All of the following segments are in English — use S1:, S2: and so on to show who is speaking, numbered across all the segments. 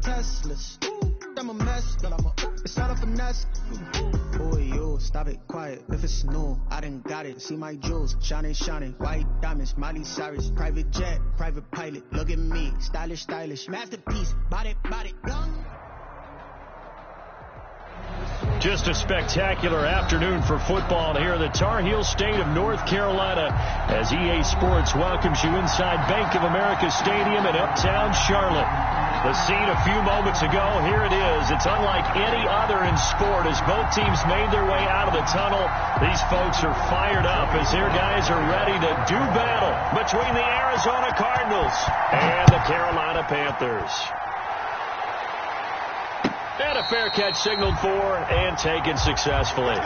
S1: Teslas. I'm a mess, but it's not a finesse. Boy, you stop it, quiet. If it's new, I done got it. See my jewels, shining, shining. White diamonds, Miley Cyrus. Private jet, private pilot. Look at me, stylish, stylish. Masterpiece, body, young.
S2: Just a spectacular afternoon for football here in the Tar Heel state of North Carolina as EA Sports welcomes you inside Bank of America Stadium in uptown Charlotte. The scene a few moments ago, here it is. It's unlike any other in sport as both teams made their way out of the tunnel. These folks are fired up as their guys are ready to do battle between the Arizona Cardinals and the Carolina Panthers. And a fair catch signaled for and taken successfully.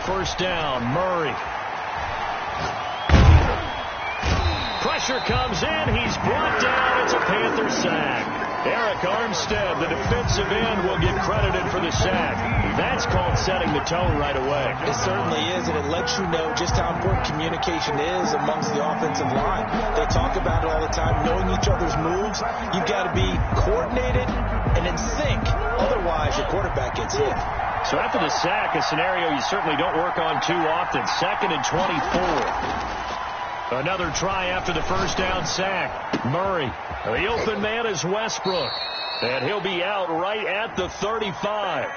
S2: First down, Murray. Pressure comes in. He's brought down. It's a Panther sack. Eric Armstead, the defensive end, will get credited for the sack. That's called setting the tone right away.
S3: It certainly is, and it lets you know just how important communication is amongst the offensive line. They talk about it all the time, knowing each other's moves. You've got to be coordinated and in sync. Otherwise, your quarterback gets hit.
S2: So after the sack, a scenario you certainly don't work on too often. 2nd and 24. Another try after the first down sack. Murray. The open man is Westbrook. And he'll be out right at the 35.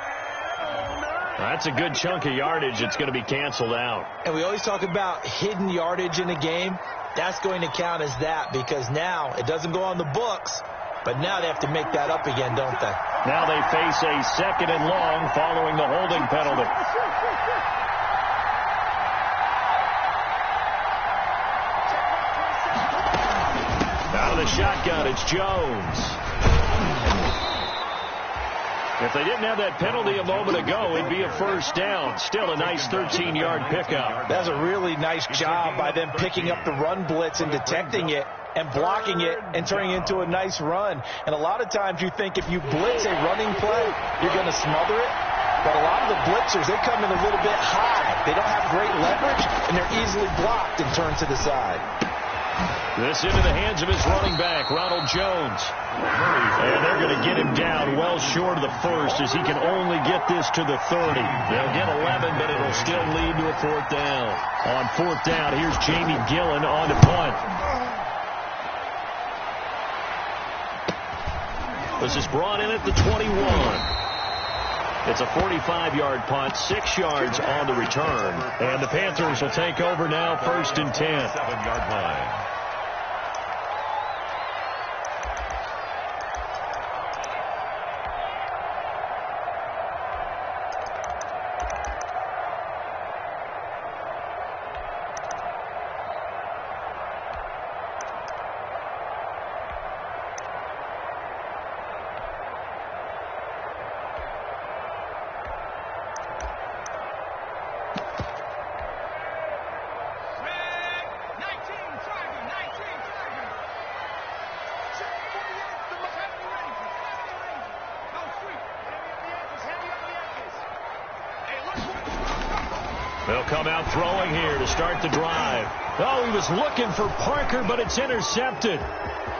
S2: That's a good chunk of yardage. It's going to be canceled out.
S3: And we always talk about hidden yardage in a game. That's going to count as that because now it doesn't go on the books. But now they have to make that up again, don't they?
S2: Now they face a 2nd and long following the holding penalty. Out of the shotgun, it's Jones. If they didn't have that penalty a moment ago, it'd be a first down. Still a nice 13-yard pickup.
S3: That's a really nice job by them picking up the run blitz and detecting it and blocking it and turning it into a nice run. And a lot of times you think if you blitz a running play, you're going to smother it. But a lot of the blitzers, they come in a little bit high. They don't have great leverage, and they're easily blocked and turned to the side.
S2: This into the hands of his running back, Ronald Jones. And they're going to get him down well short of the first as he can only get this to the 30. They'll get 11, but it'll still lead to a 4th down. On 4th down, here's Jamie Gillen on to punt. This is brought in at the 21. It's a 45-yard punt, 6 yards on the return. And the Panthers will take over now, 1st and 10. 7-yard line. They'll come out throwing here to start the drive. Oh, he was looking for Parker, but it's intercepted.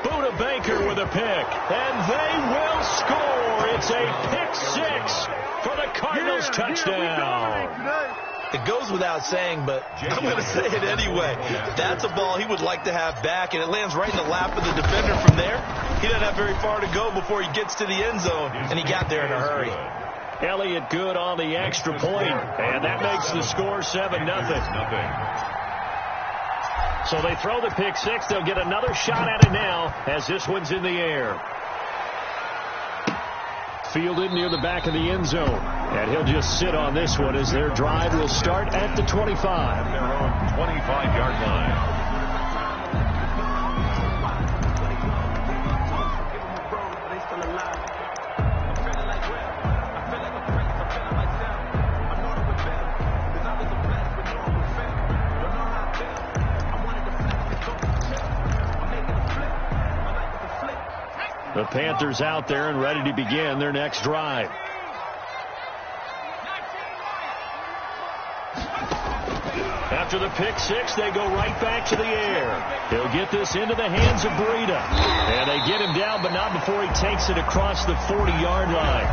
S2: Buda Baker with a pick, and they will score. It's a pick 6 for the Cardinals touchdown.
S3: It goes without saying, but I'm going to say it anyway. That's a ball he would like to have back, and it lands right in the lap of the defender from there. He doesn't have very far to go before he gets to the end zone, and he got there in a hurry.
S2: Elliott good on the extra point, and that makes the score 7-0. So they throw the pick 6. They'll get another shot at it now as this one's in the air. fielded near the back of the end zone. And he'll just sit on this one as their drive will start at the 25.
S4: Their own 25-yard line.
S2: The Panthers out there and ready to begin their next drive. After the pick six, they go right back to the air. He'll get this into the hands of Breida. And they get him down, but not before he takes it across the 40-yard line.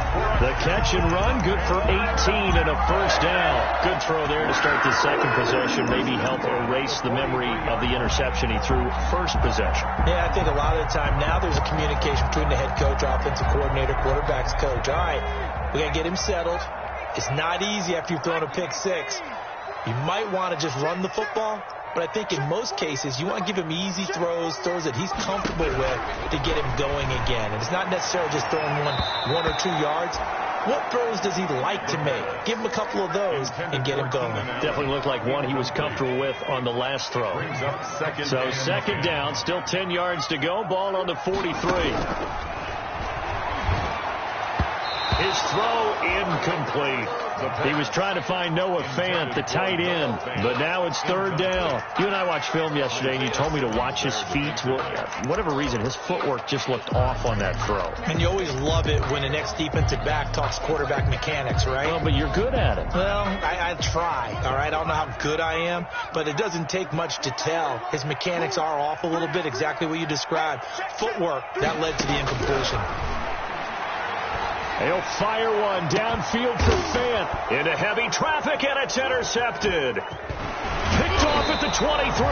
S2: The catch and run, good for 18 and a first down. Good throw there to start the second possession. Maybe help erase the memory of the interception he threw first possession.
S3: Yeah, I think a lot of the time now there's a communication between the head coach, offensive coordinator, quarterback's coach. All right, we got to get him settled. It's not easy after you've thrown a pick six. You might want to just run the football, but I think in most cases you want to give him easy throws that he's comfortable with to get him going again. And it's not necessarily just throwing one or 2 yards. What throws does he like to make? Give him a couple of those and get him going.
S2: Definitely looked like one he was comfortable with on the last throw. So second down, still 10 yards to go. Ball on the 43. His throw incomplete. He was trying to find Noah Fant, the tight end, but now it's third down. You and I watched film yesterday, and you told me to watch his feet. Well, for whatever reason, his footwork just looked off on that throw.
S3: And you always love it when an ex-defensive back talks quarterback mechanics, right?
S2: Well, but you're good at it.
S3: Well, I try, all right? I don't know how good I am, but it doesn't take much to tell. His mechanics are off a little bit, exactly what you described. Footwork, that led to the incompletion.
S2: He'll fire one downfield for Fant. Into heavy traffic, and it's intercepted. Picked off at the 23.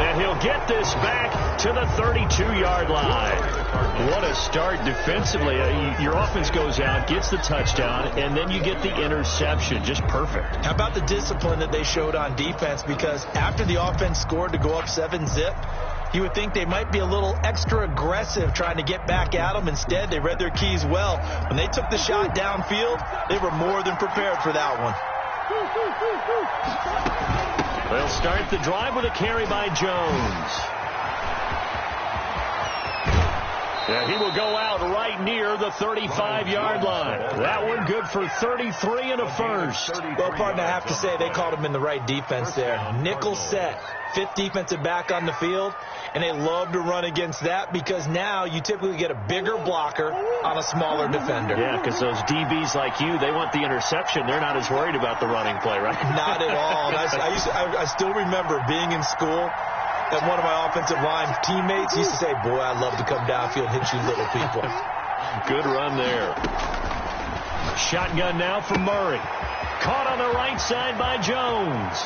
S2: And he'll get this back to the 32-yard line. What a start defensively. Your offense goes out, gets the touchdown, and then you get the interception. Just perfect.
S3: How about the discipline that they showed on defense? Because after the offense scored to go up 7-zip, you would think they might be a little extra aggressive trying to get back at them. Instead, they read their keys well. When they took the shot downfield, they were more than prepared for that one.
S2: They'll start the drive with a carry by Jones. And he will go out right near the 35-yard line. That one good for 33 and a first.
S3: Well, partner, I have to say they called him in the right defense there. Nickel set, fifth defensive back on the field, and they love to run against that because now you typically get a bigger blocker on a smaller defender.
S2: Yeah, because those DBs like you, they want the interception. They're not as worried about the running play, right?
S3: Not at all. I still remember being in school, and one of my offensive line teammates used to say, boy, I'd love to come downfield and hit you little people.
S2: Good run there. Shotgun now for Murray. Caught on the right side by Jones.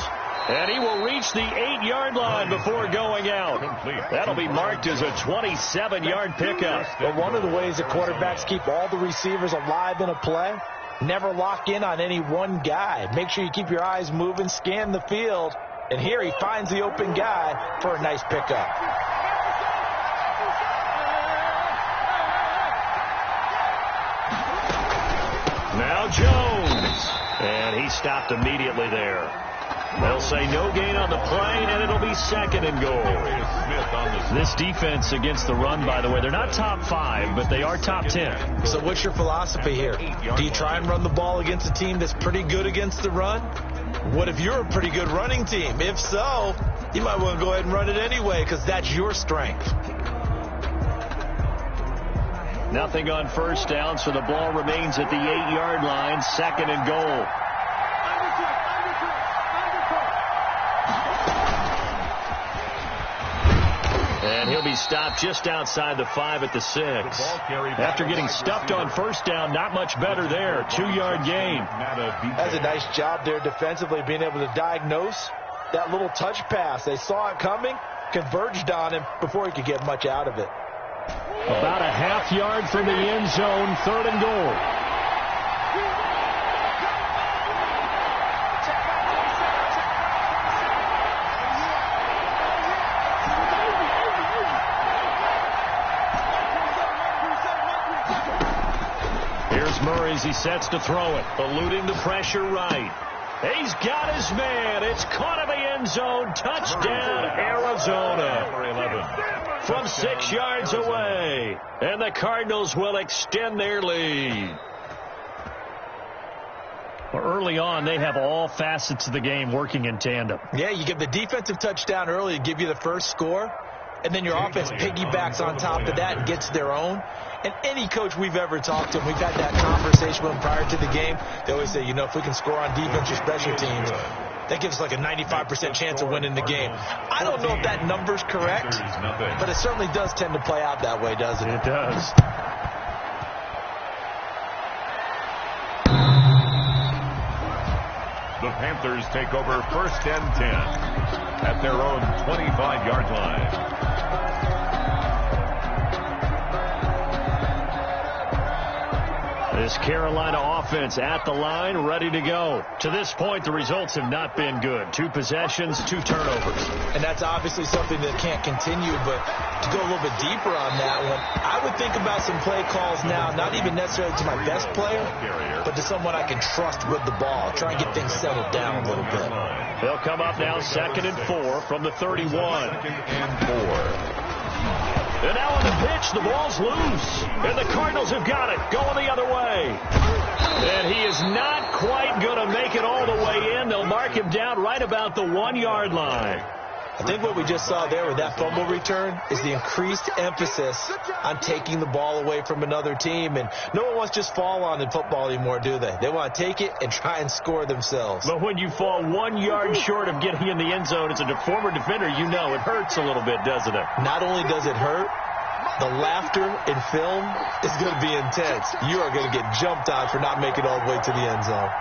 S2: And he will reach the 8-yard line before going out. That'll be marked as a 27-yard pickup.
S3: But one of the ways that quarterbacks keep all the receivers alive in a play, never lock in on any one guy. Make sure you keep your eyes moving, scan the field. And here he finds the open guy for a nice pickup.
S2: Now Jones. And he stopped immediately there. They'll say no gain on the play, and it'll be second and goal. This defense against the run, by the way, they're not top 5, but they are top 10.
S3: So what's your philosophy here? Do you try and run the ball against a team that's pretty good against the run? What if you're a pretty good running team? If so, you might want to go ahead and run it anyway because that's your strength.
S2: Nothing on first down, so the ball remains at the 8-yard line, second and goal. And he'll be stopped just outside the 5 at the 6. After getting stuffed on first down, not much better there. 2-yard gain.
S3: That's a nice job there defensively, being able to diagnose that little touch pass. They saw it coming, converged on him before he could get much out of it.
S2: About a half yard from the end zone, third and goal. Here's as he sets to throw it. Eluding the pressure right. He's got his man. It's caught in the end zone. Touchdown, Arizona.
S4: Number 11.
S2: From 6 yards away. And the Cardinals will extend their lead. Well, early on, they have all facets of the game working in tandem.
S3: Yeah, you give the defensive touchdown early to give you the first score, and then your offense piggybacks on top of that and gets their own. And any coach we've ever talked to, and we've had that conversation with them prior to the game, they always say, if we can score on defense or special teams, that gives us like a 95% chance of winning the game. I don't know if that number's correct, but it certainly does tend to play out that way, doesn't it?
S2: It does.
S4: The Panthers take over first and 10 at their own 25-yard line.
S2: This Carolina offense at the line, ready to go. To this point, the results have not been good. 2 possessions, 2 turnovers.
S3: And that's obviously something that can't continue, but to go a little bit deeper on that one, I would think about some play calls now, not even necessarily to my best player, but to someone I can trust with the ball. Try and get things settled down a little bit.
S2: They'll come up now 2nd and 4 from the 31.
S4: 2nd and 4.
S2: And now on the pitch, the ball's loose. And the Cardinals have got it, going the other way. And he is not quite going to make it all the way in. They'll mark him down right about the 1-yard line.
S3: I think what we just saw there with that fumble return is the increased emphasis on taking the ball away from another team. And no one wants to just fall on in football anymore, do they? They want to take it and try and score themselves.
S2: But when you fall 1 yard short of getting in the end zone as a former defender, it hurts a little bit, doesn't it?
S3: Not only does it hurt, the laughter in film is going to be intense. You are going to get jumped on for not making it all the way to the end zone.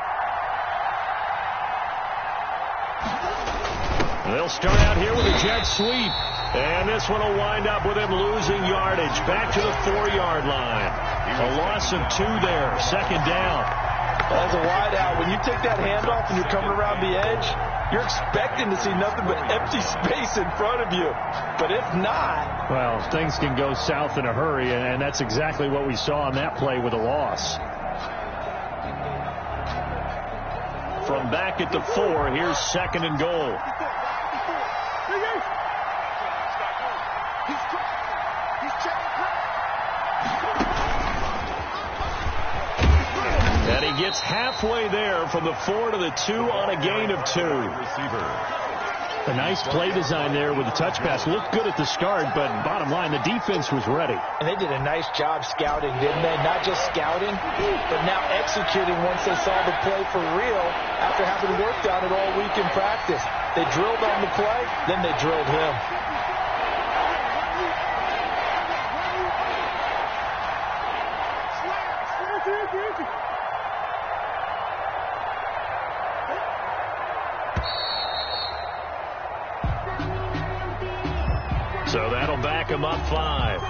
S2: They'll start out here with a jet sweep. And this one will wind up with him losing yardage. Back to the 4-yard line. A loss of 2 there. 2nd down.
S3: As a wide out, when you take that handoff and you're coming around the edge, you're expecting to see nothing but empty space in front of you. But if not...
S2: Well, things can go south in a hurry, and that's exactly what we saw on that play with a loss. From back at the 4, here's 2nd and goal. And he gets halfway there from the 4 to the 2 on a gain of 2. A nice play design there with the touch pass. Looked good at the start, but bottom line, the defense was ready.
S3: And they did a nice job scouting, didn't they? Not just scouting, but now executing once they saw the play for real after having worked on it all week in practice. They drilled on the play, then they drilled him.
S2: So that'll back him up 5.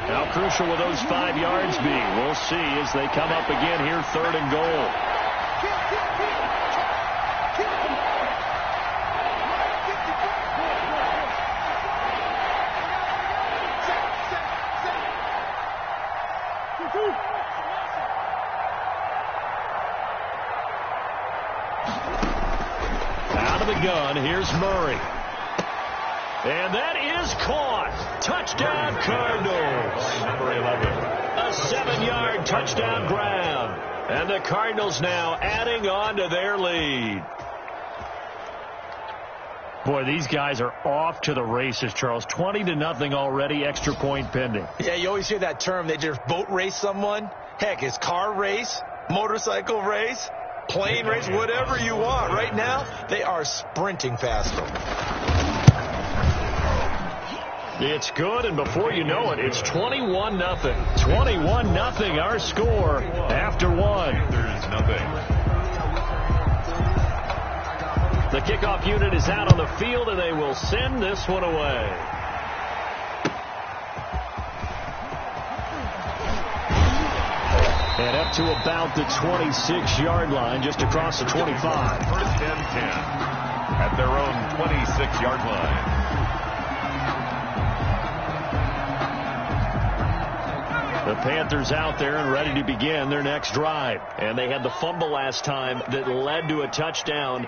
S2: How crucial will those 5 yards be? We'll see as they come up again here, 3rd and goal. Out of the gun, here's Murray. And that is caught. Touchdown, Cardinals.
S4: Number 11.
S2: A 7-yard touchdown grab. And the Cardinals now adding on to their lead. Boy, these guys are off to the races, Charles. 20-0 already, extra point pending.
S3: Yeah, you always hear that term. They just boat race someone. Heck, it's car race, motorcycle race, plane race, whatever you want. Right now, they are sprinting past them.
S2: It's good, and before you know it, it's 21-0. 21-0, our score after 1.
S4: There's nothing.
S2: The kickoff unit is out on the field, and they will send this one away. And up to about the 26-yard line, just across the 25.
S4: First and 10 at their own 26-yard line.
S2: The Panthers out there and ready to begin their next drive. And they had the fumble last time that led to a touchdown.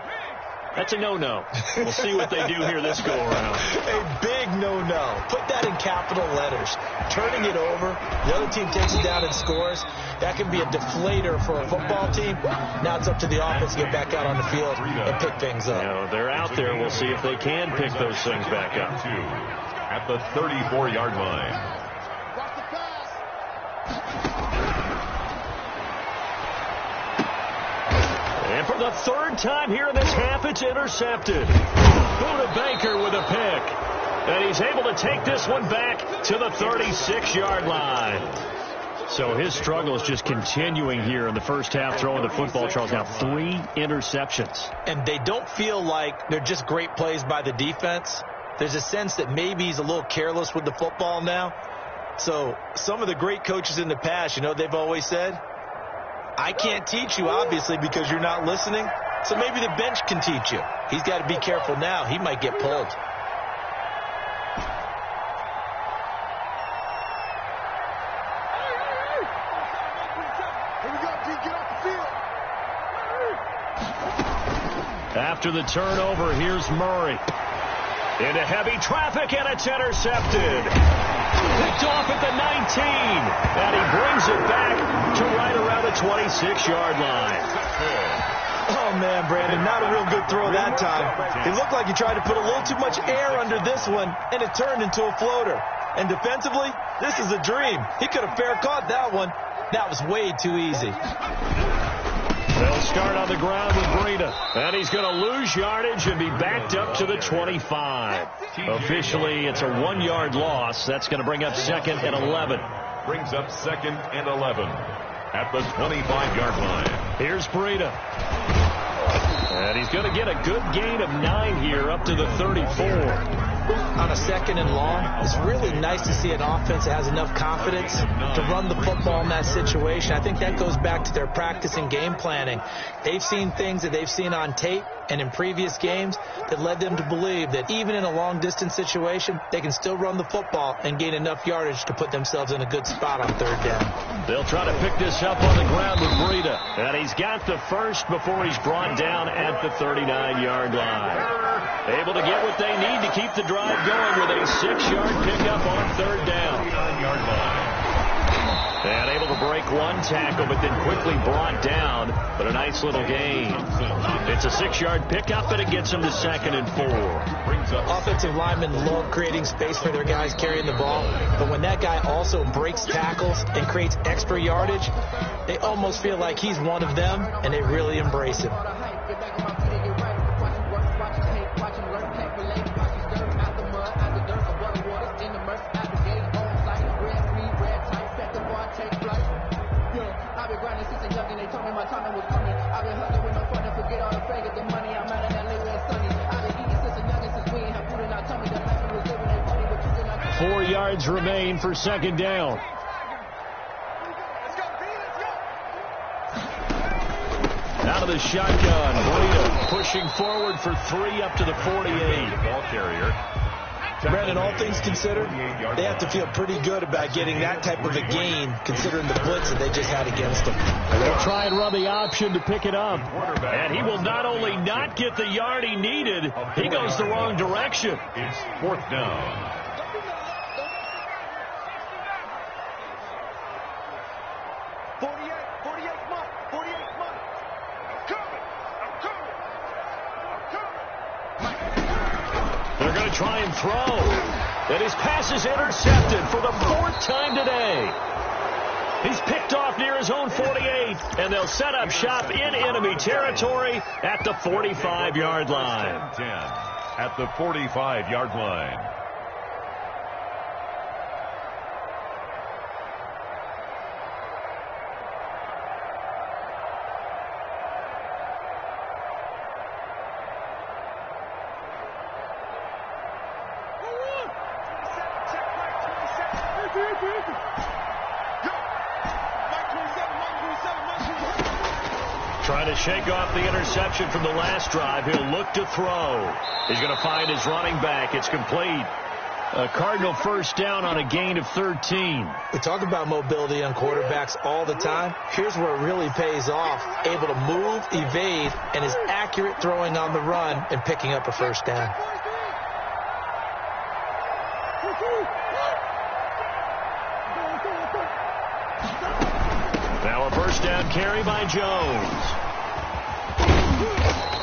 S2: That's a no-no. We'll see what they do here this go-around.
S3: A big no-no. Put that in capital letters. Turning it over, the other team takes it down and scores. That can be a deflator for a football team. Now it's up to the offense to get back out on the field and pick things up.
S2: You know, they're out there. We'll see if they can pick those things back up.
S4: At the 34-yard line.
S2: And for the third time here in this half, it's intercepted. Buda Baker with a pick. And he's able to take this one back to the 36-yard line. So his struggle is just continuing here in the first half, throwing the football, Charles. Now 3 interceptions.
S3: And they don't feel like they're just great plays by the defense. There's a sense that maybe he's a little careless with the football now. So some of the great coaches in the past, you know, they've always said, I can't teach you, obviously, because you're not listening. So maybe the bench can teach you. He's got to be careful now. He might get pulled.
S2: After the turnover, here's Murray. Into heavy traffic, and it's intercepted. Picked off at the 19. And he brings it back to right around the 26-yard line.
S3: Oh, man, Brandon, not a real good throw that time. It looked like he tried to put a little too much air under this one, and it turned into a floater. And defensively, this is a dream. He could have fair caught that one. That was way too easy.
S2: They'll start on the ground with Breida. And he's going to lose yardage and be backed up to the 25. Officially, it's a 1-yard loss. That's going to bring up 2nd and 11.
S4: Brings up 2nd and 11 at the 25-yard line.
S2: Here's Breida. And he's going to get a good gain of 9 here up to the 34.
S3: On a 2nd and long, it's really nice to see an offense that has enough confidence to run the football in that situation. I think that goes back to their practice and game planning. They've seen things that they've seen on tape and in previous games that led them to believe that even in a long-distance situation, they can still run the football and gain enough yardage to put themselves in a good spot on 3rd down.
S2: They'll try to pick this up on the ground with Breida. And he's got the first before he's brought down at the 39-yard line. Able to get what they need to keep the drive going with a 6-yard pickup on 3rd down.
S4: 9-yard line.
S2: And able to break one tackle, but then quickly brought down. But a nice little gain. It's a 6-yard pickup, and it gets them to 2nd and 4.
S3: Offensive linemen love creating space for their guys carrying the ball. But when that guy also breaks tackles and creates extra yardage, they almost feel like he's one of them, and they really embrace him.
S2: Four yards remain for 2nd down. Out of the shotgun, Breida pushing forward for 3 up to the 48.
S4: Ball carrier.
S3: Brandon, all things considered, they have to feel pretty good about getting that type of a gain, considering the blitz that they just had against them.
S2: They'll try and run the option to pick it up. And he will not only not get the yard he needed, he goes the wrong direction.
S4: It's 4th down.
S2: Try and throw. And his pass is intercepted for the 4th time today. He's picked off near his own 48, and they'll set up shop in enemy territory at the 45-yard line.
S4: 10 at the 45-yard line.
S2: Trying to shake off the interception from the last drive. He'll look to throw. He's going to find his running back. It's complete. A Cardinal first down on a gain of 13.
S3: We talk about mobility on quarterbacks all the time. Here's where it really pays off. Able to move, evade, and is accurate throwing on the run and picking up a first down.
S2: Now a first down carry by Jones.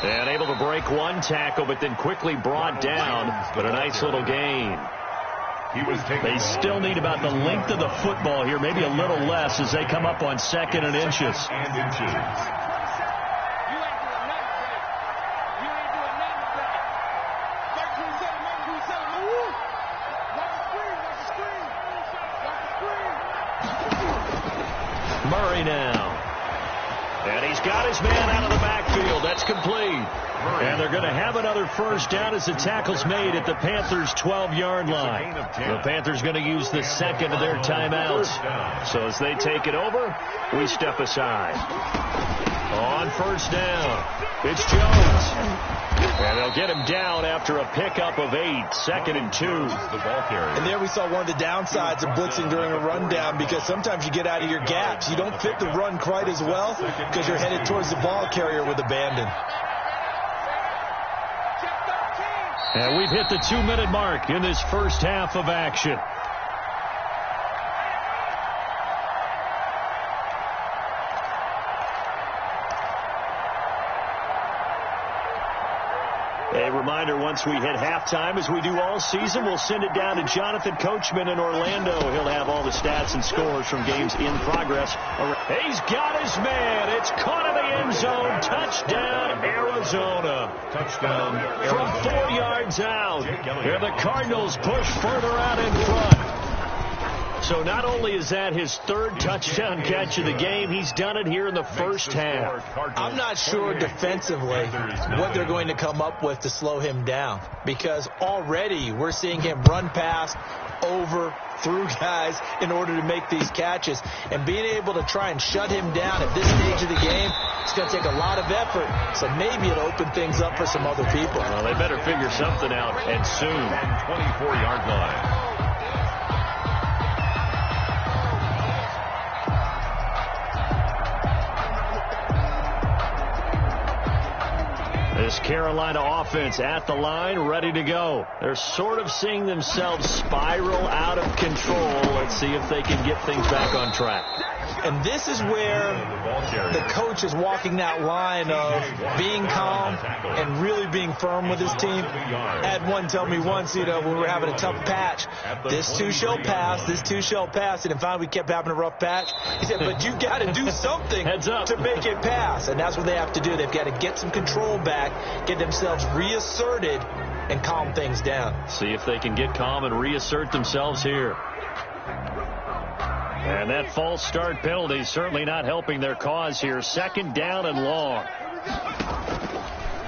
S2: And able to break one tackle, but then quickly brought down. But a nice little gain. They still need about the length of the football here, maybe a little less as they come up on 2nd and inches. Murray now. And he's got his man out of the backfield. That's complete. And they're going to have another first down as the tackle's made at the Panthers' 12-yard line. The Panthers going to use the second of their timeouts. So as they take it over, we step aside. On first down, it's Jones. And they'll get him down after a pickup of 8, 2nd and 2.
S3: And there we saw one of the downsides of blitzing during a rundown, because sometimes you get out of your gaps. You don't fit the run quite as well because you're headed towards the ball carrier with abandon.
S2: And we've hit the 2-minute mark in this first half of action. A reminder, once we hit halftime, as we do all season, we'll send it down to Jonathan Coachman in Orlando. He'll have all the stats and scores from games in progress. He's got his man. It's caught in the end zone. Touchdown, Arizona.
S4: Touchdown,
S2: From 4 yards out. Here the Cardinals push further out in front. So not only is that his 3rd touchdown catch of the game, he's done it here in the first half.
S3: I'm not sure defensively what they're going to come up with to slow him down, because already we're seeing him run past, over, through guys in order to make these catches. And being able to try and shut him down at this stage of the game, it's going to take a lot of effort. So maybe it'll open things up for some other people.
S2: Well, they better figure something out, and soon.
S4: 24-yard line.
S2: This Carolina offense at the line, ready to go. They're sort of seeing themselves spiral out of control. Let's see if they can get things back on track.
S3: And this is where the coach is walking that line of being calm and really being firm with his team. I had one tell me once, when we were having a tough patch, this too shall pass, this too shall pass. And finally we kept having a rough patch. He said, but you got to do something to make it pass. And that's what they have to do. They've got to get some control back, get themselves reasserted, and calm things down.
S2: See if they can get calm and reassert themselves here. And that false start penalty certainly not helping their cause here. 2nd down and long.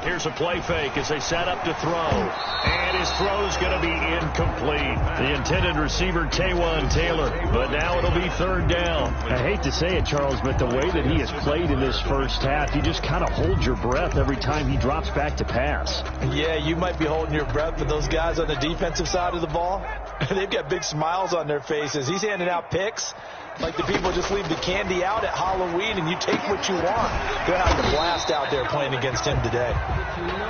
S2: Here's a play fake as they set up to throw. And his throw's going to be incomplete. The intended receiver, Taywan Taylor. But now it'll be 3rd down.
S5: I hate to say it, Charles, but the way that he has played in this first half, you just kind of hold your breath every time he drops back to pass.
S3: Yeah, you might be holding your breath, but those guys on the defensive side of the ball, they've got big smiles on their faces. He's handing out picks like the people just leave the candy out at Halloween and you take what you want. They're having a blast out there playing against him today.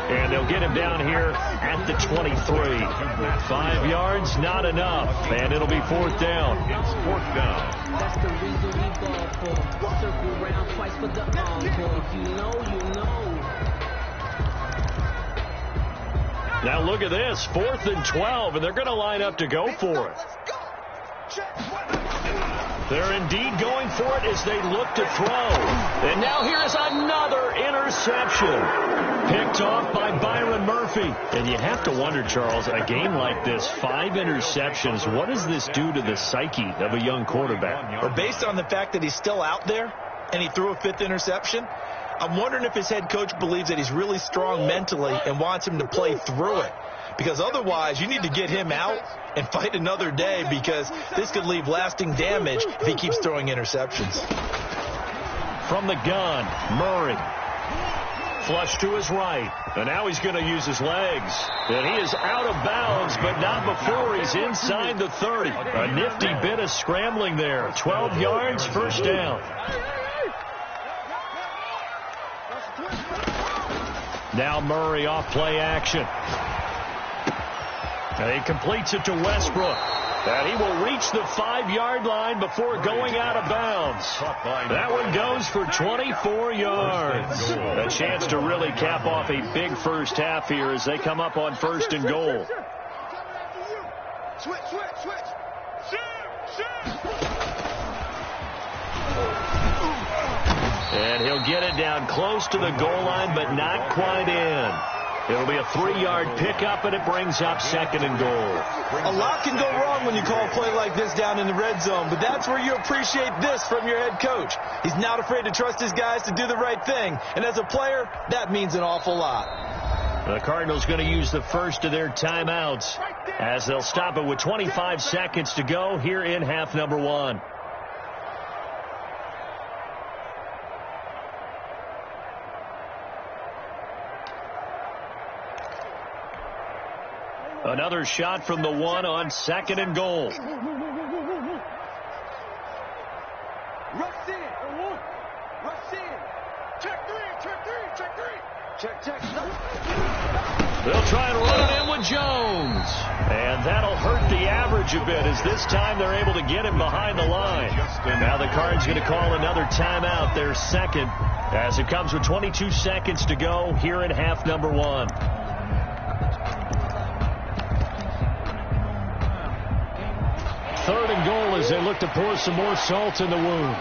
S2: And they'll get him down here at the 23. 5 yards, not enough. And it'll be 4th down.
S4: It's 4th down.
S6: That's the reason we ball for. Circle round twice for the encore. You know.
S2: Now look at this. 4th and 12, and they're going to line up to go for it. They're indeed going for it as they look to throw. And now here's another interception. Picked off by Byron Murphy. And you have to wonder, Charles, a game like this, 5 interceptions, what does this do to the psyche of a young quarterback?
S3: Well, based on the fact that he's still out there and he threw a 5th interception, I'm wondering if his head coach believes that he's really strong mentally and wants him to play through it. Because otherwise, you need to get him out and fight another day, because this could leave lasting damage if he keeps throwing interceptions.
S2: from the gun. Murray. Flush to his right. And now he's going to use his legs. And he is out of bounds, but not before he's inside the 30. A nifty bit of scrambling there. 12 yards, first down. Now Murray off play action. And he completes it to Westbrook. And he will reach the 5-yard line before going out of bounds. That one goes for 24 yards. A chance to really cap off a big first half here as they come up on 1st and goal. And he'll get it down close to the goal line, but not quite in. It'll be a 3-yard pickup, and it brings up 2nd and goal.
S3: A lot can go wrong when you call a play like this down in the red zone, but that's where you appreciate this from your head coach. He's not afraid to trust his guys to do the right thing, and as a player, that means an awful lot.
S2: The Cardinals going to use the first of their timeouts as they'll stop it with 25 seconds to go here in half number 1. Another shot from the 1 on 2nd and goal.
S7: Rush in. Rush in. Check 3. Check.
S2: They'll try and run it in with Jones. And that'll hurt the average a bit as this time they're able to get him behind the line. Now the Cards going to call another timeout, their 2nd, as it comes with 22 seconds to go here in half number 1. Third and goal as they look to pour some more salt in the wound.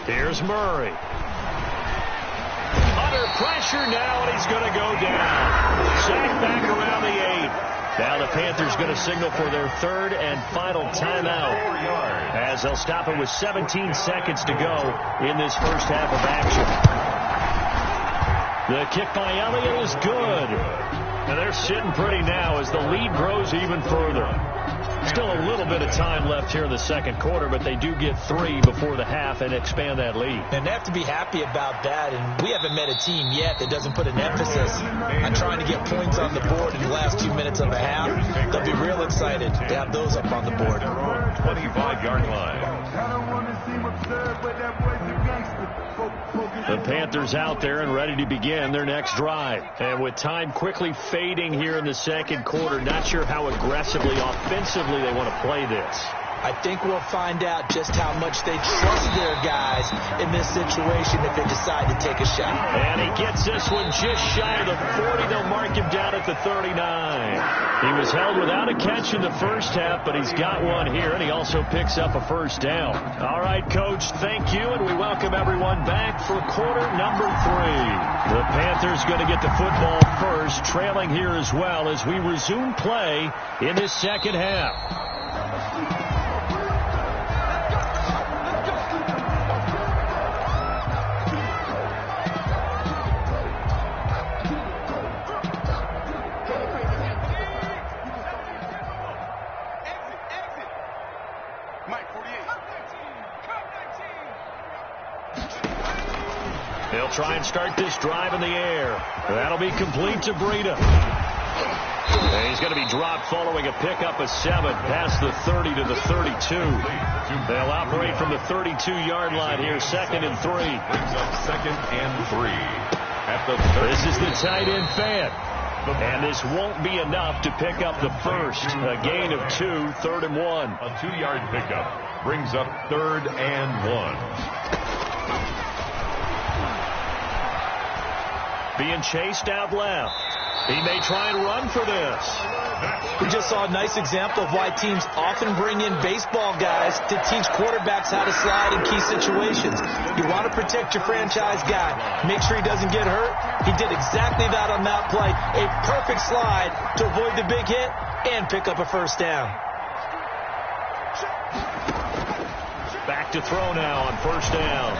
S2: Here's Murray. Under pressure now, and he's going to go down. Sacked back around the 8. Now the Panthers going to signal for their 3rd and final timeout as they'll stop it with 17 seconds to go in this first half of action. The kick by Elliott is good. And they're sitting pretty now as the lead grows even further. Still a little bit of time left here in the 2nd quarter, but they do get 3 before the half and expand that lead.
S3: And they have to be happy about that, and we haven't met a team yet that doesn't put an emphasis on trying to get points on the board in the last 2 minutes of the half. They'll be real excited to have those up on the board.
S4: 25-yard line.
S2: The Panthers out there and ready to begin their next drive. And with time quickly fading here in the 2nd quarter, not sure how aggressively, offensively they want to play this.
S3: I think we'll find out just how much they trust their guys in this situation if they decide to take a shot.
S2: And he gets this one just shy of the 40. They'll mark him down at the 39. He was held without a catch in the first half, but he's got one here, and he also picks up a first down. All right, Coach, thank you, and we welcome everyone back for quarter number 3. The Panthers going to get the football first, trailing here as well as we resume play in this 2nd half. They'll try and start this drive in the air. That'll be complete to Breida. And he's going to be dropped following a pickup of 7 past the 30 to the 32. They'll operate from the 32-yard line here, 2nd and 3.
S4: Brings up 2nd and 3. At the
S2: This is the tight end fan. And this won't be enough to pick up the first. A gain of 2, 3rd and 1.
S4: A 2-yard pickup brings up 3rd and 1.
S2: Being chased out left. He may try and run for this.
S3: We just saw a nice example of why teams often bring in baseball guys to teach quarterbacks how to slide in key situations. You want to protect your franchise guy. Make sure he doesn't get hurt. He did exactly that on that play. A perfect slide to avoid the big hit and pick up a first down.
S2: Back to throw now on first down.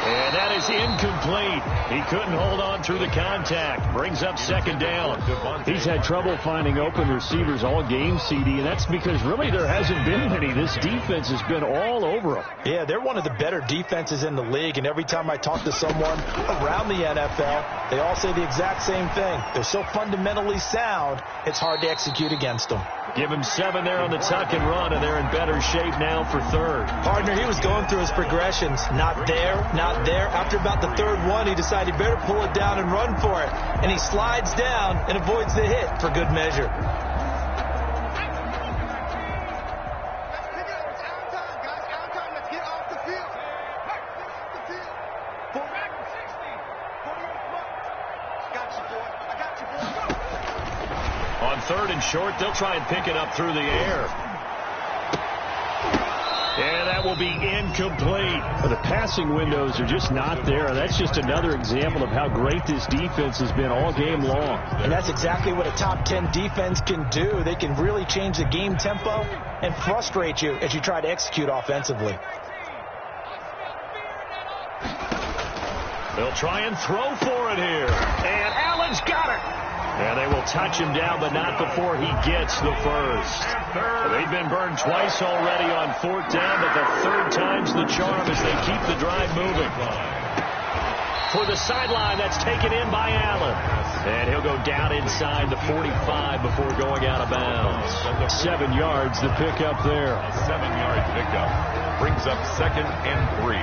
S2: And that is incomplete. incomplete. He couldn't hold on through the contact. Brings up second down.
S5: He's had trouble finding open receivers all game, CD, and that's because really there hasn't been many. This defense has been all over him.
S3: Yeah, they're one of the better defenses in the league, and every time I talk to someone around the NFL, they all say the exact same thing. They're so fundamentally sound, it's hard to execute against them.
S2: Give him 7 there on the tuck and run, and they're in better shape now for third.
S3: Partner, he was going through his progressions. Not there, not there. After about the third one, he decided he better pull it down and run for it. And he slides down and avoids the hit for good measure.
S2: On third and short, they'll try and pick it up through the air. And that will be incomplete.
S5: The passing windows are just not there. That's just another example of how great this defense has been all game long.
S3: And that's exactly what a top 10 defense can do. They can really change the game tempo and frustrate you as you try to execute offensively.
S2: They'll try and throw for it here. And Allen's got it. And they will touch him down, but not before he gets the first. They've been burned twice already on fourth down, but the third time's the charm as they keep the drive moving. For the sideline, that's taken in by Allen. And he'll go down inside the 45 before going out of bounds.
S5: 7 yards to pick up there.
S4: A 7-yard pickup brings up 2nd and 3.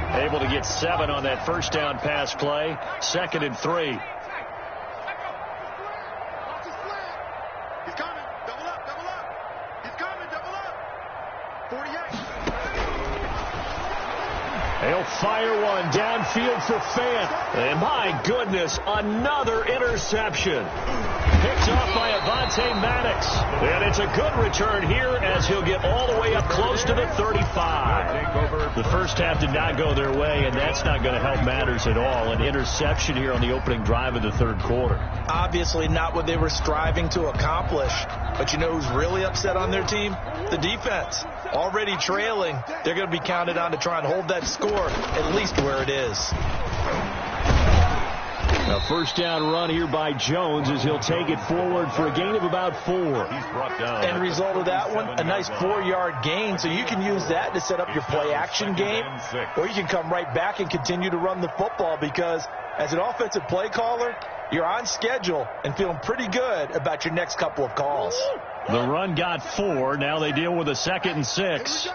S2: Able to get 7 on that first down pass play. 2nd and 3.
S7: He's coming. Double up, double up. He's coming, double up. 48.
S2: They'll fire one downfield for Fant. And my goodness, another interception. Picked off by Avonte Maddox. And it's a good return here as he'll get all the way up close to the 35. The first half did not go their way, and that's not going to help matters at all. An interception here on the opening drive of the third quarter.
S3: Obviously not what they were striving to accomplish. But you know who's really upset on their team? The defense. Already trailing. They're going to be counted on to try and hold that score at least where it is.
S5: A first down run here by Jones as he'll take it forward for a gain of about 4.
S4: He's brought down.
S3: End result of that one, a nice 4-yard gain. So you can use that to set up your play-action game, or you can come right back and continue to run the football because as an offensive play caller, you're on schedule and feeling pretty good about your next couple of calls.
S2: The run got 4. Now they deal with a 2nd and 6.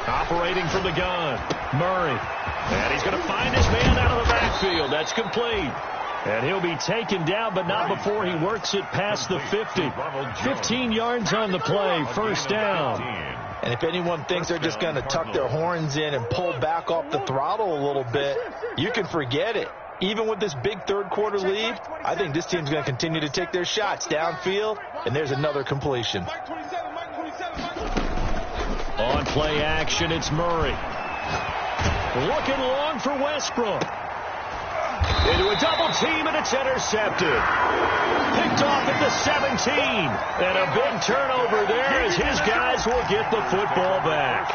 S2: Operating from the gun, Murray. And he's going to find his man out of the backfield. That's complete. And he'll be taken down, but not before he works it past the 50. 15 yards on the play, first down.
S3: And if anyone thinks they're just going to tuck their horns in and pull back off the throttle a little bit, you can forget it. Even with this big third quarter lead, I think this team's going to continue to take their shots downfield, and there's another completion.
S2: On play action, it's Murray. Looking long for Westbrook. Into a double team, and it's intercepted. Picked off at the 17. And a big turnover there as his guys will get the football back.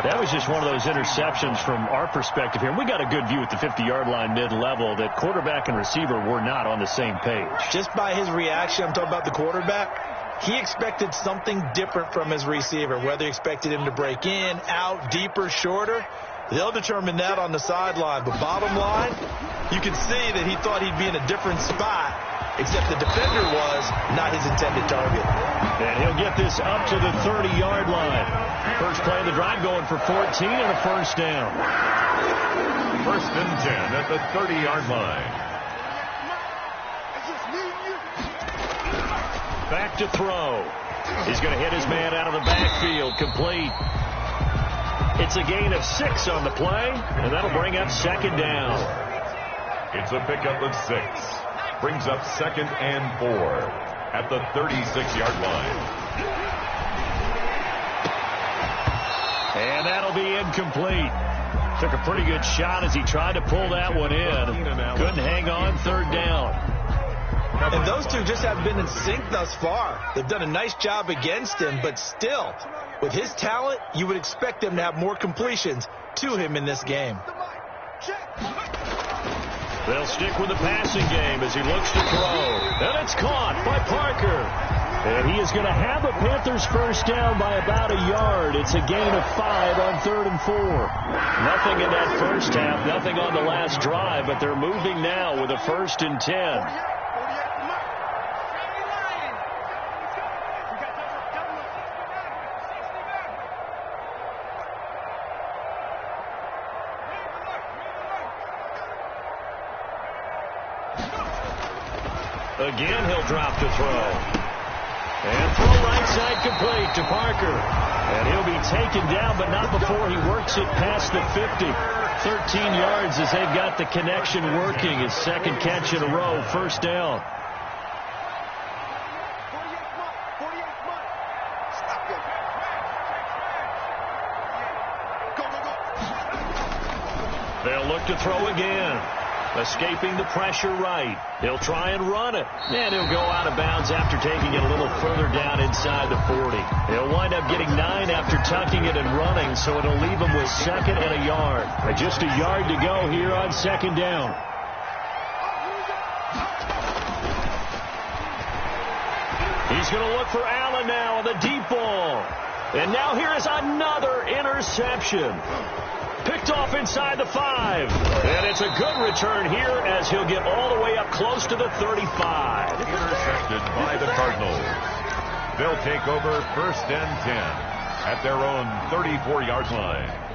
S2: That was just one of those interceptions from our perspective here. We got a good view at the 50-yard line mid-level that quarterback and receiver were not on the same page.
S3: Just by his reaction, I'm talking about the quarterback, he expected something different from his receiver, whether he expected him to break in, out, deeper, shorter. They'll determine that on the sideline. But bottom line, you can see that he thought he'd be in a different spot, except the defender was not his intended target.
S2: And he'll get this up to the 30-yard line. First play of the drive going for 14 and a first down.
S4: 1st and 10 at the 30-yard line.
S2: Back to throw. He's going to hit his man out of the backfield. Complete. It's a gain of 6 on the play, and that'll bring up 2nd down.
S4: It's a pickup of 6. Brings up 2nd and 4 at the 36-yard line.
S2: And that'll be incomplete. Took a pretty good shot as he tried to pull that one in. Couldn't hang on, third down.
S3: And those two just haven't been in sync thus far. They've done a nice job against him, but still, with his talent, you would expect them to have more completions to him in this game.
S2: They'll stick with the passing game as he looks to throw. And it's caught by Parker. And he is going to have a Panthers first down by about a yard. It's a gain of 5 on 3rd and 4. Nothing in that first half, nothing on the last drive, but they're moving now with a 1st and 10. Again, he'll drop to throw. And throw right side complete to Parker. And he'll be taken down, but not before he works it past the 50. 13 yards as they've got the connection working. His second catch in a row, first down. They'll look to throw again. Escaping the pressure right. He'll try and run it. And he'll go out of bounds after taking it a little further down inside the 40. He'll wind up getting 9 after tucking it and running, so it'll leave him with 2nd and a yard. Just a yard to go here on 2nd down. He's going to look for Allen now on the deep ball. And now here is another interception. Picked off inside the 5. And it's a good return here as he'll get all the way up close to the 35.
S4: Intercepted by the Cardinals. They'll take over 1st and 10 at their own 34-yard line.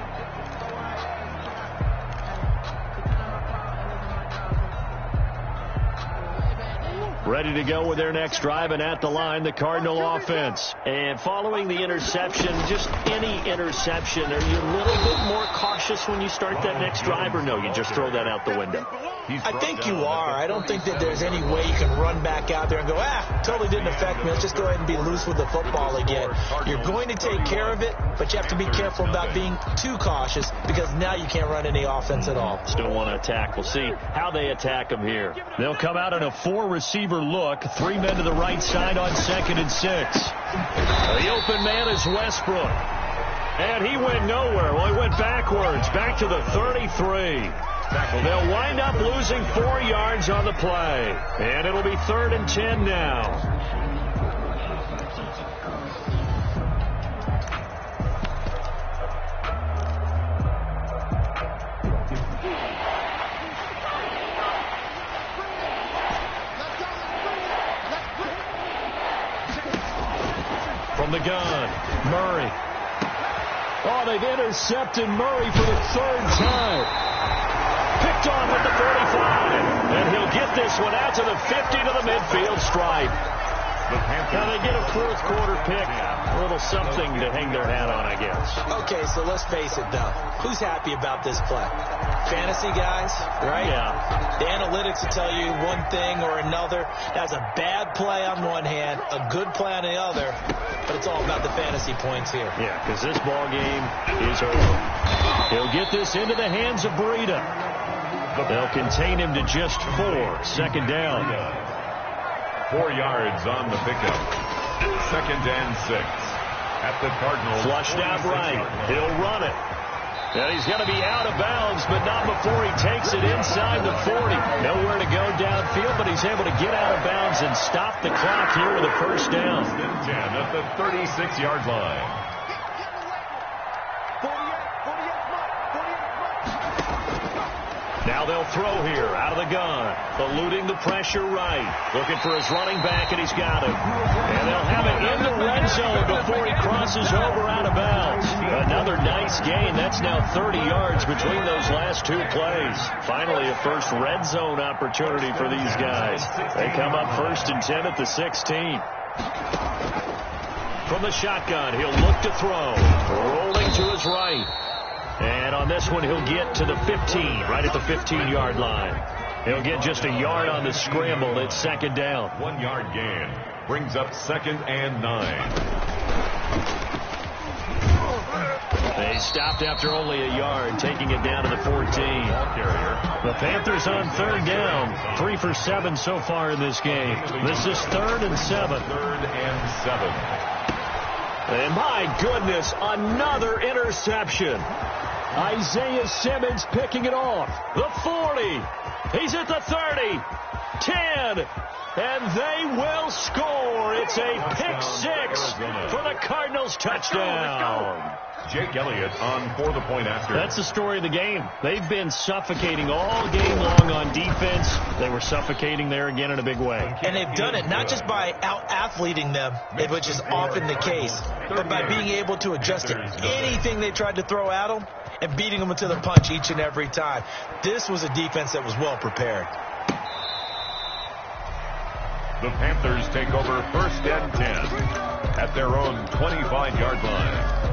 S2: Ready to go with their next drive, and at the line, the Cardinal offense. And following the interception, just any interception, are you a little bit more cautious when you start that next drive, or no, you just throw that out the window?
S3: I think you are. I don't think that there's any way you can run back out there and go, totally didn't affect me. Let's just go ahead and be loose with the football again. You're going to take care of it, but you have to be careful about being too cautious because now you can't run any offense at all.
S2: Still want to attack. We'll see how they attack them here. They'll come out in a 4-receiver look. 3 men to the right side on 2nd and 6. The open man is Westbrook. And he went nowhere. Well, he went backwards, back to the 33. They'll wind up losing 4 yards on the play. And it'll be 3rd and 10 now. From the gun, Murray. Oh, they've intercepted Murray for the 3rd time. Picked on with the 45. And he'll get this one out to the 50 to the midfield stripe. Now they get a 4th quarter pick. A little something to hang their hat on, I guess.
S3: Okay, so let's face it, though. Who's happy about this play? Fantasy guys, right?
S2: Yeah.
S3: The analytics will tell you one thing or another. That's a bad play on one hand, a good play on the other. But it's all about the fantasy points here.
S2: Yeah, because this ball game is over. He'll get this into the hands of Breida. They'll contain him to just 4. 2nd down.
S4: 4 yards on the pickup. 2nd and 6 at the Cardinals.
S2: Flushed out right. He'll run it. And he's going to be out of bounds, but not before he takes it inside the 40. Nowhere to go downfield, but he's able to get out of bounds and stop the clock here with a first down.
S4: 10 at the 36-yard line.
S2: Now they'll throw here out of the gun. Eluding the pressure right. Looking for his running back, and he's got him. And they'll have it in the red zone before he crosses over out of bounds. Another nice gain. That's now 30 yards between those last 2 plays. Finally, a first red zone opportunity for these guys. They come up 1st and 10 at the 16. From the shotgun, he'll look to throw. Rolling to his right. And on this one, he'll get to the 15, right at the 15-yard line. He'll get just a yard on the scramble. It's 2nd down.
S4: 1 yard gain brings up 2nd and 9.
S2: They stopped after only a yard, taking it down to the 14. The Panthers on third down. 3 for 7 so far in this game. This is 3rd and 7.
S4: 3rd and 7.
S2: And my goodness, another interception. Isaiah Simmons picking it off. The 40. He's at the 30. 10. And they will score. It's a pick 6 for the Cardinals touchdown.
S4: Jake Elliott on for the point after.
S2: That's the story of the game. They've been suffocating all game long on defense. They were suffocating there again in a big way.
S3: And they've done it not just by out-athleting them, which is often the case, but by being able to adjust to anything they tried to throw at them and beating them to the punch each and every time. This was a defense that was well prepared.
S4: The Panthers take over 1st and 10 at their own 25-yard line.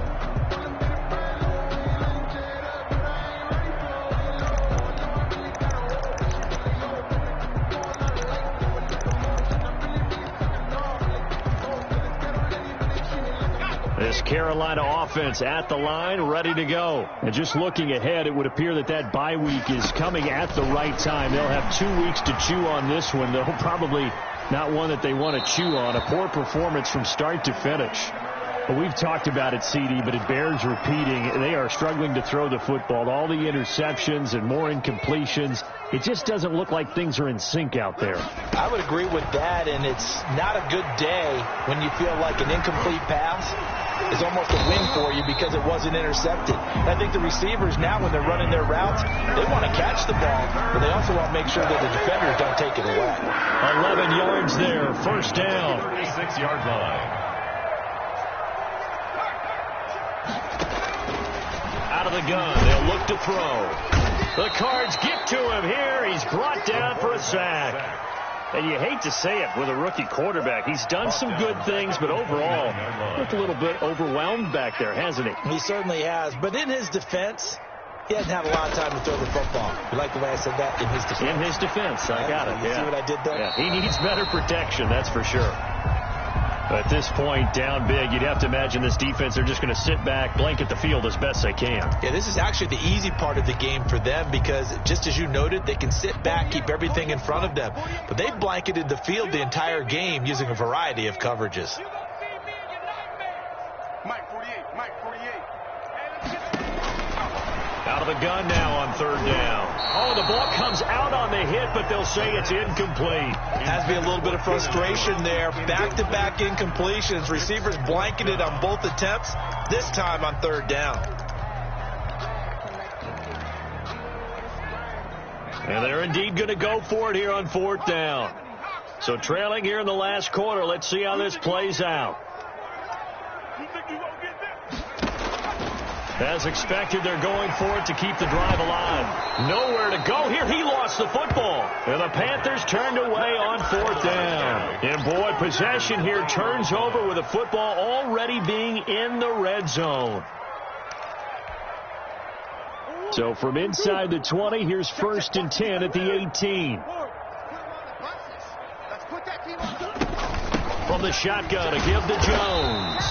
S2: This Carolina offense at the line, ready to go. And just looking ahead, it would appear that that bye week is coming at the right time. They'll have 2 weeks to chew on this one. They'll probably not one that they want to chew on. A poor performance from start to finish. But we've talked about it, CD, but it bears repeating. They are struggling to throw the football. All the interceptions and more incompletions. It just doesn't look like things are in sync out there.
S3: I would agree with that, and it's not a good day when you feel like an incomplete pass is almost a win for you because it wasn't intercepted. And I think the receivers now, when they're running their routes, they want to catch the ball, but they also want to make sure that the defenders don't take it away.
S2: 11 yards there, 1st down.
S4: 36-yard line.
S2: Out of the gun, they'll look to throw. The Cards get to him here. He's brought down for a sack. And you hate to say it with a rookie quarterback. He's done some good things, but overall, looked a little bit overwhelmed back there, hasn't he?
S3: He certainly has. But in his defense, he hasn't had a lot of time to throw the football. You like the way I said that? In his defense.
S2: In his defense. I got it.
S3: You see what I did there?
S2: Yeah. He needs better protection, that's for sure. At this point, down big, you'd have to imagine this defense, they're just going to sit back, blanket the field as best they can.
S3: Yeah, this is actually the easy part of the game for them because, just as you noted, they can sit back, keep everything in front of them. But they've blanketed the field the entire game using a variety of coverages.
S7: Mike 48, Mike 48.
S2: Out of the gun now on 3rd down. Oh, the ball comes out on the hit, but they'll say it's incomplete.
S3: Has to be a little bit of frustration there. Back-to-back incompletions. Receivers blanketed on both attempts, this time on 3rd down.
S2: And they're indeed going to go for it here on 4th down. So trailing here in the last quarter. Let's see how this plays out. As expected, they're going for it to keep the drive alive. Nowhere to go here. He lost the football. And the Panthers turned away on 4th down. And boy, possession here turns over with the football already being in the red zone. So from inside the 20, here's 1st and 10 at the 18. From the shotgun to give to Jones.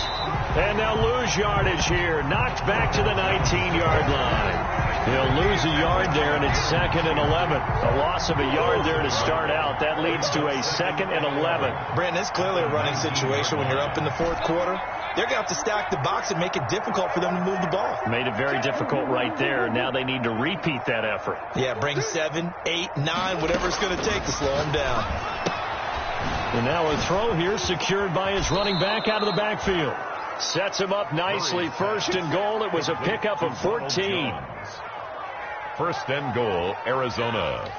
S2: And they'll lose yardage here. Knocked back to the 19-yard line. He'll lose a yard there, and it's 2nd and 11. A loss of a yard there to start out. That leads to a 2nd and 11.
S3: Brandon, it's clearly a running situation when you're up in the 4th quarter. They're going to have to stack the box and make it difficult for them to move the ball.
S2: Made it very difficult right there. Now they need to repeat that effort.
S3: Yeah, bring 7, 8, 9, whatever it's going to take to slow them down.
S2: And now a throw here secured by his running back out of the backfield. Sets him up nicely. 1st and goal. It was a pickup of 14.
S4: 1st and goal, Arizona.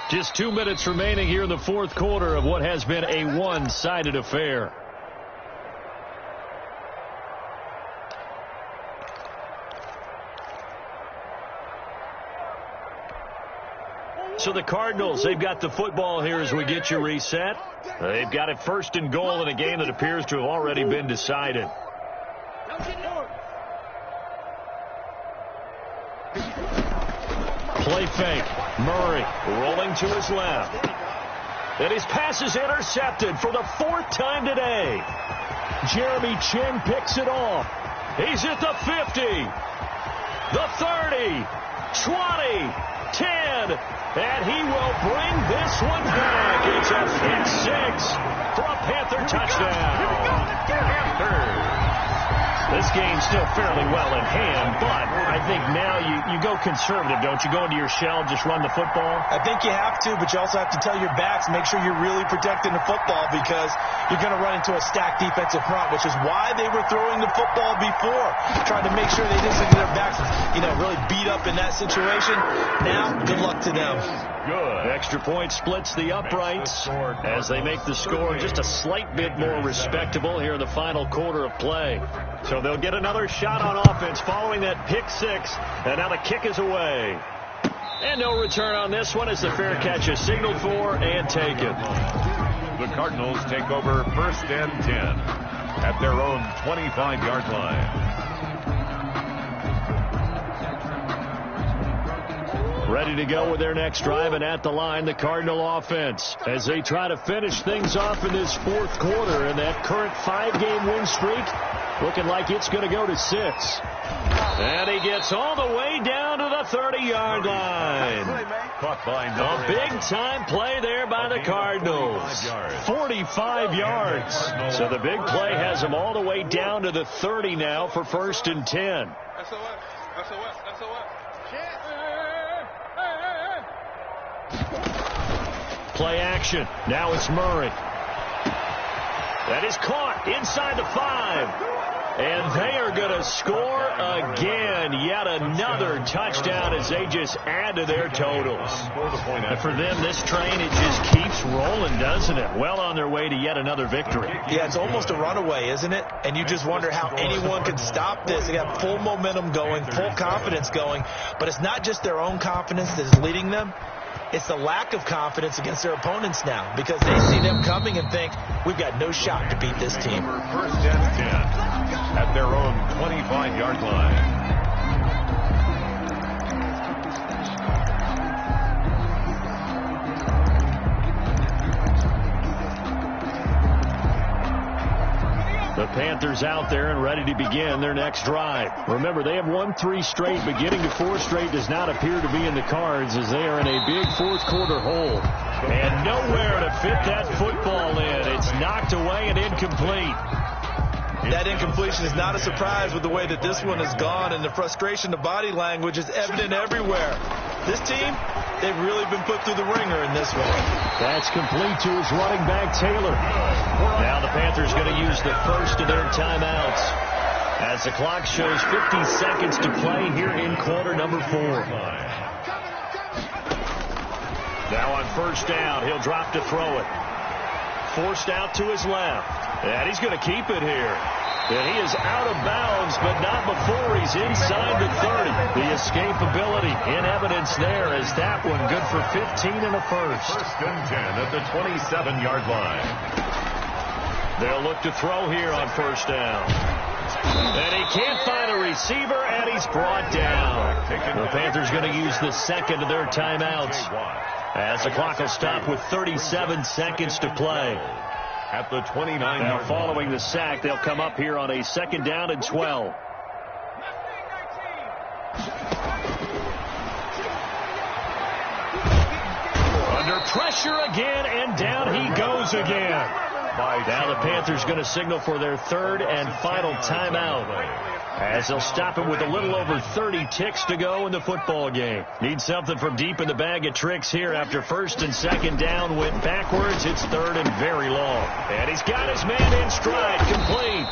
S2: Just 2 minutes remaining here in the 4th quarter of what has been a one-sided affair. So the Cardinals, they've got the football here as we get you reset. They've got it 1st and goal in a game that appears to have already been decided. Play fake. Murray rolling to his left. And his pass is intercepted for the 4th time today. Jeremy Chin picks it off. He's at the 50, the 30, 20, 10, and he will bring this one back. It's a pick six for a Panther touchdown. Panthers. This game's still fairly well in hand, but I think now you go conservative, don't you? Go into your shell, just run the football?
S3: I think you have to, but you also have to tell your backs, make sure you're really protecting the football because you're going to run into a stacked defensive front, which is why they were throwing the football before, trying to make sure they didn't get their backs, really beat up in that situation. Now, good luck to them.
S2: Good. Extra point splits the uprights as they make the score just a slight bit more respectable here in the final quarter of play. So they'll get another shot on offense following that pick six, and now the kick is away. And no return on this one as the fair catch is signaled for and taken.
S4: The Cardinals take over 1st and 10 at their own 25-yard line.
S2: Ready to go with their next drive, and at the line, the Cardinal offense as they try to finish things off in this fourth quarter, and that current 5-game win streak looking like it's going to go to 6. And he gets all the way down to the 30-yard line.
S4: Caught by
S2: a big-time play there by the Cardinals. 45 yards. So the big play has them all the way down to the 30 now for 1st and 10. Play action. Now it's Murray. That is caught inside the 5. And they are going to score again. Yet another touchdown as they just add to their totals. And for them, this train, it just keeps rolling, doesn't it? Well on their way to yet another victory.
S3: Yeah, it's almost a runaway, isn't it? And you just wonder how anyone could stop this. They got full momentum going, full confidence going. But it's not just their own confidence that is leading them. It's the lack of confidence against their opponents now because they see them coming and think, we've got no shot to beat this team.
S4: 1st and 10 at their own 25-yard line.
S2: The Panthers out there and ready to begin their next drive. Remember, they have won 3 straight, but getting to 4 straight does not appear to be in the cards as they are in a big fourth quarter hole. And nowhere to fit that football in. It's knocked away and incomplete.
S3: That incompletion is not a surprise with the way that this one has gone, and the frustration, the body language is evident everywhere. This team, they've really been put through the ringer in this one.
S2: That's complete to his running back, Taylor. Now the Panthers going to use the first of their timeouts as the clock shows 50 seconds to play here in quarter number 4. Now on 1st down, he'll drop to throw it. Forced out to his left. And he's going to keep it here. And he is out of bounds, but not before he's inside the 30. The escapability in evidence there as that one good for 15 and a first.
S4: 1st and 10 at the 27-yard line.
S2: They'll look to throw here on 1st down. And he can't find a receiver, and he's brought down. The Panthers going to use the second of their timeouts as the clock will stop with 37 seconds to play.
S4: At the 29.
S2: Now following the sack, they'll come up here on a 2nd down and 12. Under pressure again, and down he goes again. Now the Panthers going to signal for their 3rd and final timeout as they'll stop it with a little over 30 ticks to go in the football game. Need something from deep in the bag of tricks here after 1st and 2nd down went backwards. It's 3rd and very long. And he's got his man in stride, complete.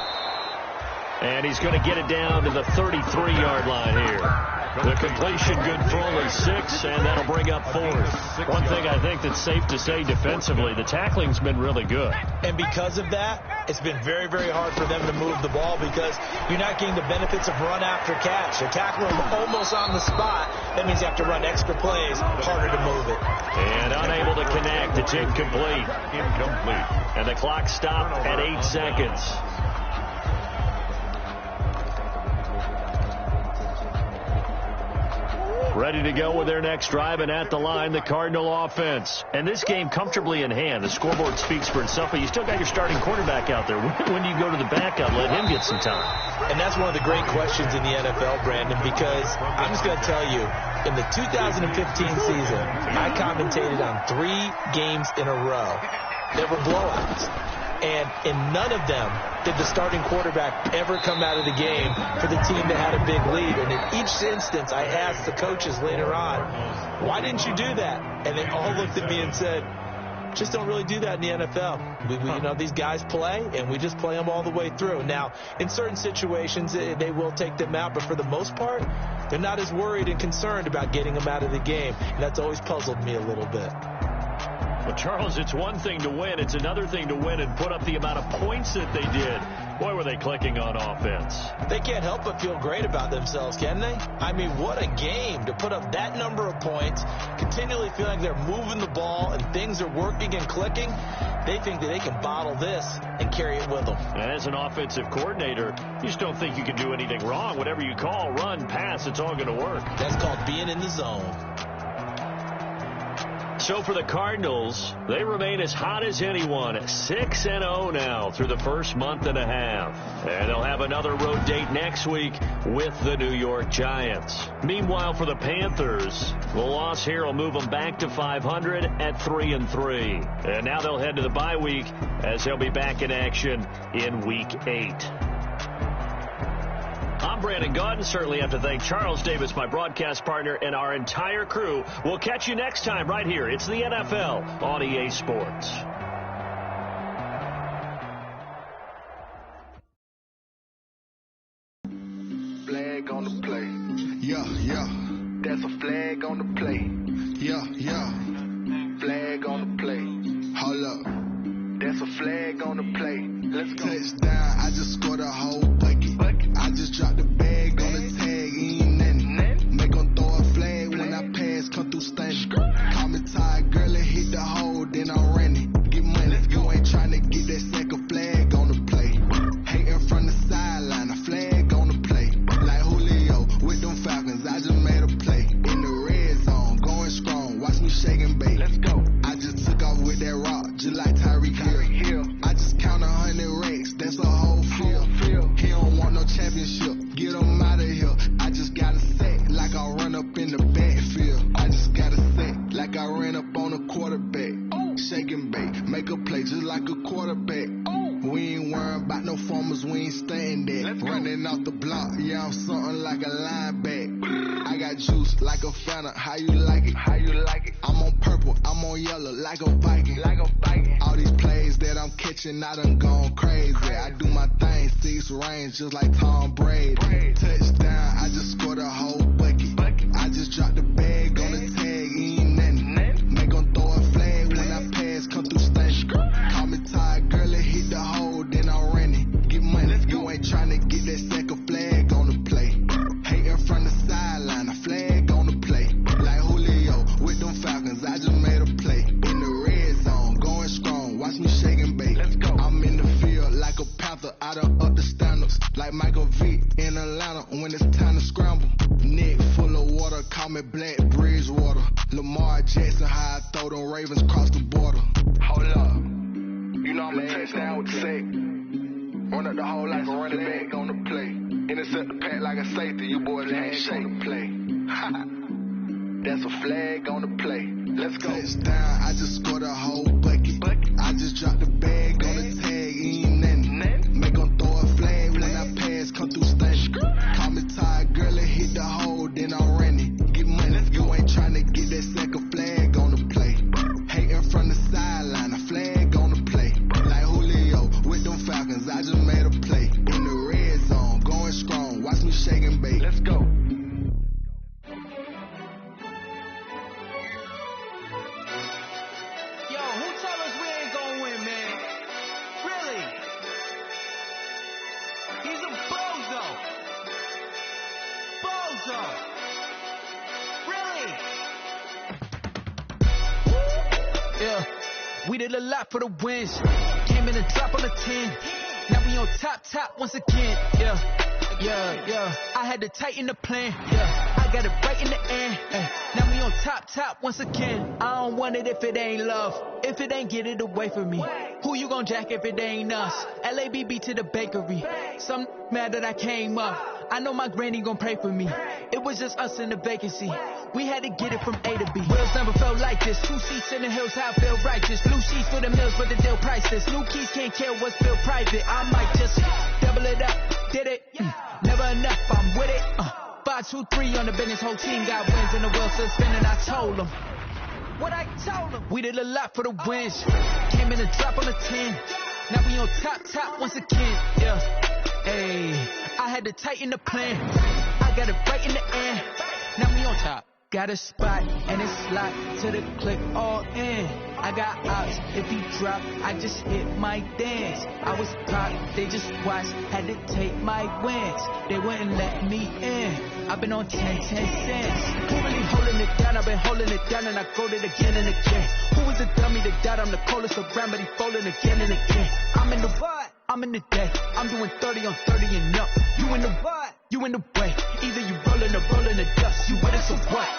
S2: And he's going to get it down to the 33-yard line here. The completion good for only 6, and that'll bring up 4th. One thing I think that's safe to say defensively, the tackling's been really good.
S3: And because of that, it's been very, very hard for them to move the ball because you're not getting the benefits of run after catch. They're tackling almost on the spot. That means you have to run extra plays, harder to move it.
S2: And unable to connect. It's incomplete. And the clock stopped at 8 seconds. ready to go with their next drive, and at the line, the Cardinal offense. And this game comfortably in hand. The scoreboard speaks for itself, but you still got your starting quarterback out there. When do you go to the backup, let him get some time?
S3: And that's one of the great questions in the NFL, Brandon, because I'm just going to tell you, in the 2015 season, I commentated on 3 games in a row. There were blowouts. And in none of them did the starting quarterback ever come out of the game for the team that had a big lead. And in each instance, I asked the coaches later on, why didn't you do that? And they all looked at me and said, just don't really do that in the NFL. You know, these guys play, and we just play them all the way through. Now, in certain situations, they will take them out, but for the most part, they're not as worried and concerned about getting them out of the game. And that's always puzzled me a little bit.
S2: Well, Charles, it's one thing to win. It's another thing to win and put up the amount of points that they did. Boy, were they clicking on offense.
S3: They can't help but feel great about themselves, can they? I mean, what a game to put up that number of points, continually feel like they're moving the ball and things are working and clicking. They think that they can bottle this and carry it with them.
S2: And as an offensive coordinator, you just don't think you can do anything wrong. Whatever you call, run, pass, it's all going to work.
S3: That's called being in the zone.
S2: So for the Cardinals, they remain as hot as anyone, 6-0 now through the first month and a half. And they'll have another road date next week with the New York Giants. Meanwhile, for the Panthers, the loss here will move them back to 500 at 3-3. And now they'll head to the bye week as they'll be back in action in Week 8. I'm Brandon Gaudin. Certainly have to thank Charles Davis, my broadcast partner, and our entire crew. We'll catch you next time right here. It's the NFL on EA Sports.
S7: Flag on the play.
S1: Yeah, yeah.
S7: That's a flag on the play.
S1: Yeah, yeah.
S7: Flag on the play.
S1: Hold up.
S7: That's a flag on the play. Let's go.
S1: Touchdown, I just scored a whole bucket. I just dropped the bag on the tag, ain't nothing. Make them throw a flag when I pass, come through stunning. Call me tired, girl, it hit the hole, then I'm running. Get money, you ain't trying to get that second flag on the play. Hating from the sideline, a flag on the play. Like Julio with them Falcons, I just made a play. In the red zone, going strong, watch me shake and bake.
S7: Let's go.
S1: I just took off with that rock, just like Tyreek Hill. I just count 100 racks, that's a whole field. He don't want no championship, get him out of here. I just got a sack, like I run up in the backfield. I just got a sack, like I ran up on a quarterback. Shake and bake, make a play just like a quarterback. We ain't worrying about no formers, we ain't staying there. Running off the block, yeah, I'm something like a linebacker. I got juice like a Fanta, how you like it?
S7: How you like it?
S1: I'm on purple, I'm on yellow, like a Viking.
S7: Like a Viking.
S1: All these plays that I'm catching, I done gone crazy. I do my thing, 6 range, just like Tom Brady. Touchdown, I just scored a whole bucket. I just dropped the bag on the tag, ain't nothing. Make them throw a flag when I pass, come through stunning. Call me tired, girl, it hit the hole, then I'm running. Get money, you ain't trying to get that second flag on the play. Hating from the sideline, a flag on the play. Like Julio with them Falcons, I just made a play. In the red zone, going strong, watch me shake and bake.
S7: Let's go.
S1: I'm in the field like a Panther, I done up the standards. Like Michael Vick in Atlanta when it's time to scramble. Neck full of water, call me Black Bridgewater. Lamar Jackson, how I throw them Ravens cross the border.
S7: Hold up. You know I'm a touchdown with the sack. Run up the hole like a running back on the play. Intercept the pack like a safety. You boys ain't shake the play. That's a flag on the play. Let's go.
S1: Touchdown, I just scored a whole bucket. I just dropped the bag on the tag, ain't nothing. Make them throw a flag when I pass, come through stunning. Call me tired, girl, it hit the hole, then I'm running. Get money, you ain't trying to get that second flag on the play. Hating from the sideline, a flag on the play. Like Julio with them Falcons, I just made a play. In the red zone, going strong, watch me shake and bake.
S7: Let's go.
S6: We did a lot for the wins. Came in and drop on the 10. Now we on top once again. Yeah. I had to tighten the plan. Yeah. I got it right in the end. top once again. I don't want it if it ain't love. If it ain't, get it away from me. Who you gon' jack if it ain't us? LABB to the bakery. Some mad that I came up. I know my granny gon' pray for me. It was just us in the vacancy. We had to get it from A to B. Wheels never felt like this. 2 seats in the hills, how I feel righteous. Blue sheets for the mills, but the deal priceless. New keys can't kill what's still private. I might just double it up. Did it? Never enough, I'm with it. 5, 2, 3 on the business. Whole team got wins and the wheels still spinning. I told them what I told them. We did a lot for the wins. Came in a drop on the 10. Now we on top once again. Yeah. Hey, I had to tighten the plan. I got it right in the air. Now we on top. Got a spot and it's locked to the clip all in. I got ops. If he drop, I just hit my dance. I was pop, they just watched. Had to take my wins. They wouldn't let me in. I've been on 10 cents. Who really holding it down? I've been holding it down and I go it again and again. Who is the dummy that doubt I'm the coldest around, but he folding again and again. I'm in the what? I'm in the day. I'm doing 30 on 30 and up. You in the what? You in the way. Either you rolling or rolling the dust. You with us or what?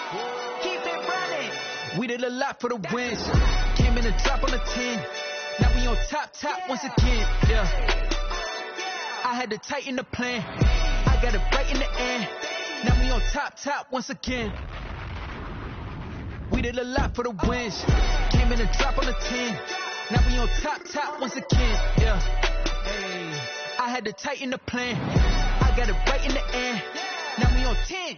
S6: Keep it running. We did a lot for the wins. Came in a drop on the 10. Now we on top once again. Yeah. I had to tighten the plan. I got it right in the air. Now we on top once again. We did a lot for the wins. Came in a drop on the 10. Now we on top once again. Yeah. Hey, I had to tighten the plan. I got it right in the air. Now we on 10.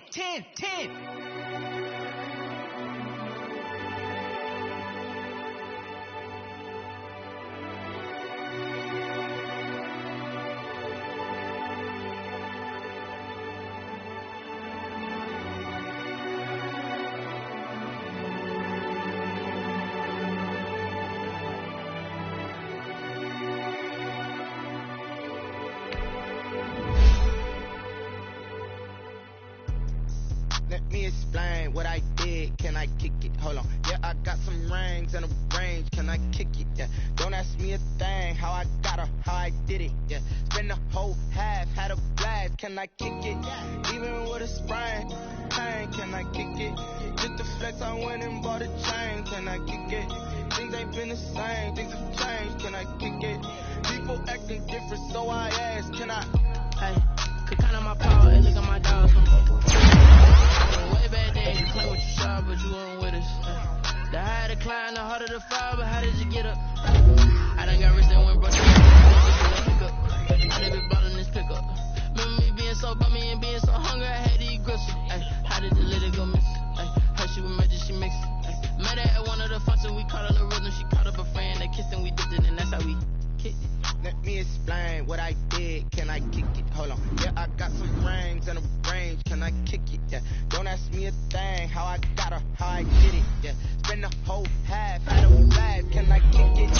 S8: Explain what I did, can I kick it? Hold on, yeah, I got some rings and a range, can I kick it? Yeah, don't ask me a thing, how I got her, how I did it. Yeah, spend the whole half, had a blast, can I kick it? Even with a sprain, pain, can I kick it? Just the flex, I went and bought a chain, can I kick it? Things ain't been the same, things have changed, can I kick it? People acting different, so I ask, can I?
S9: Hey, could count on my power, and look at my dogs. Way back then, you claim what you saw, but you weren't with us. The higher the climb, the harder the fall, but how did you get up? I done got rich and went broke. I never bought in this pickup. Remember me being so bummy and being so hungry, I had to eat gristle. How did the lady go miss? How she was magic, she mixed. Met her at one of the functions, we caught her the rhythm. She caught up a friend, they kissed and we dipped it, and that's how we kicked it.
S8: Let me explain what I did, can I kick it? Hold on, yeah, I got some rings and a range, can I kick it? Yeah, don't ask me a thing, how I got her, how I did it. Yeah, spend the whole half, had a blast, can I kick it?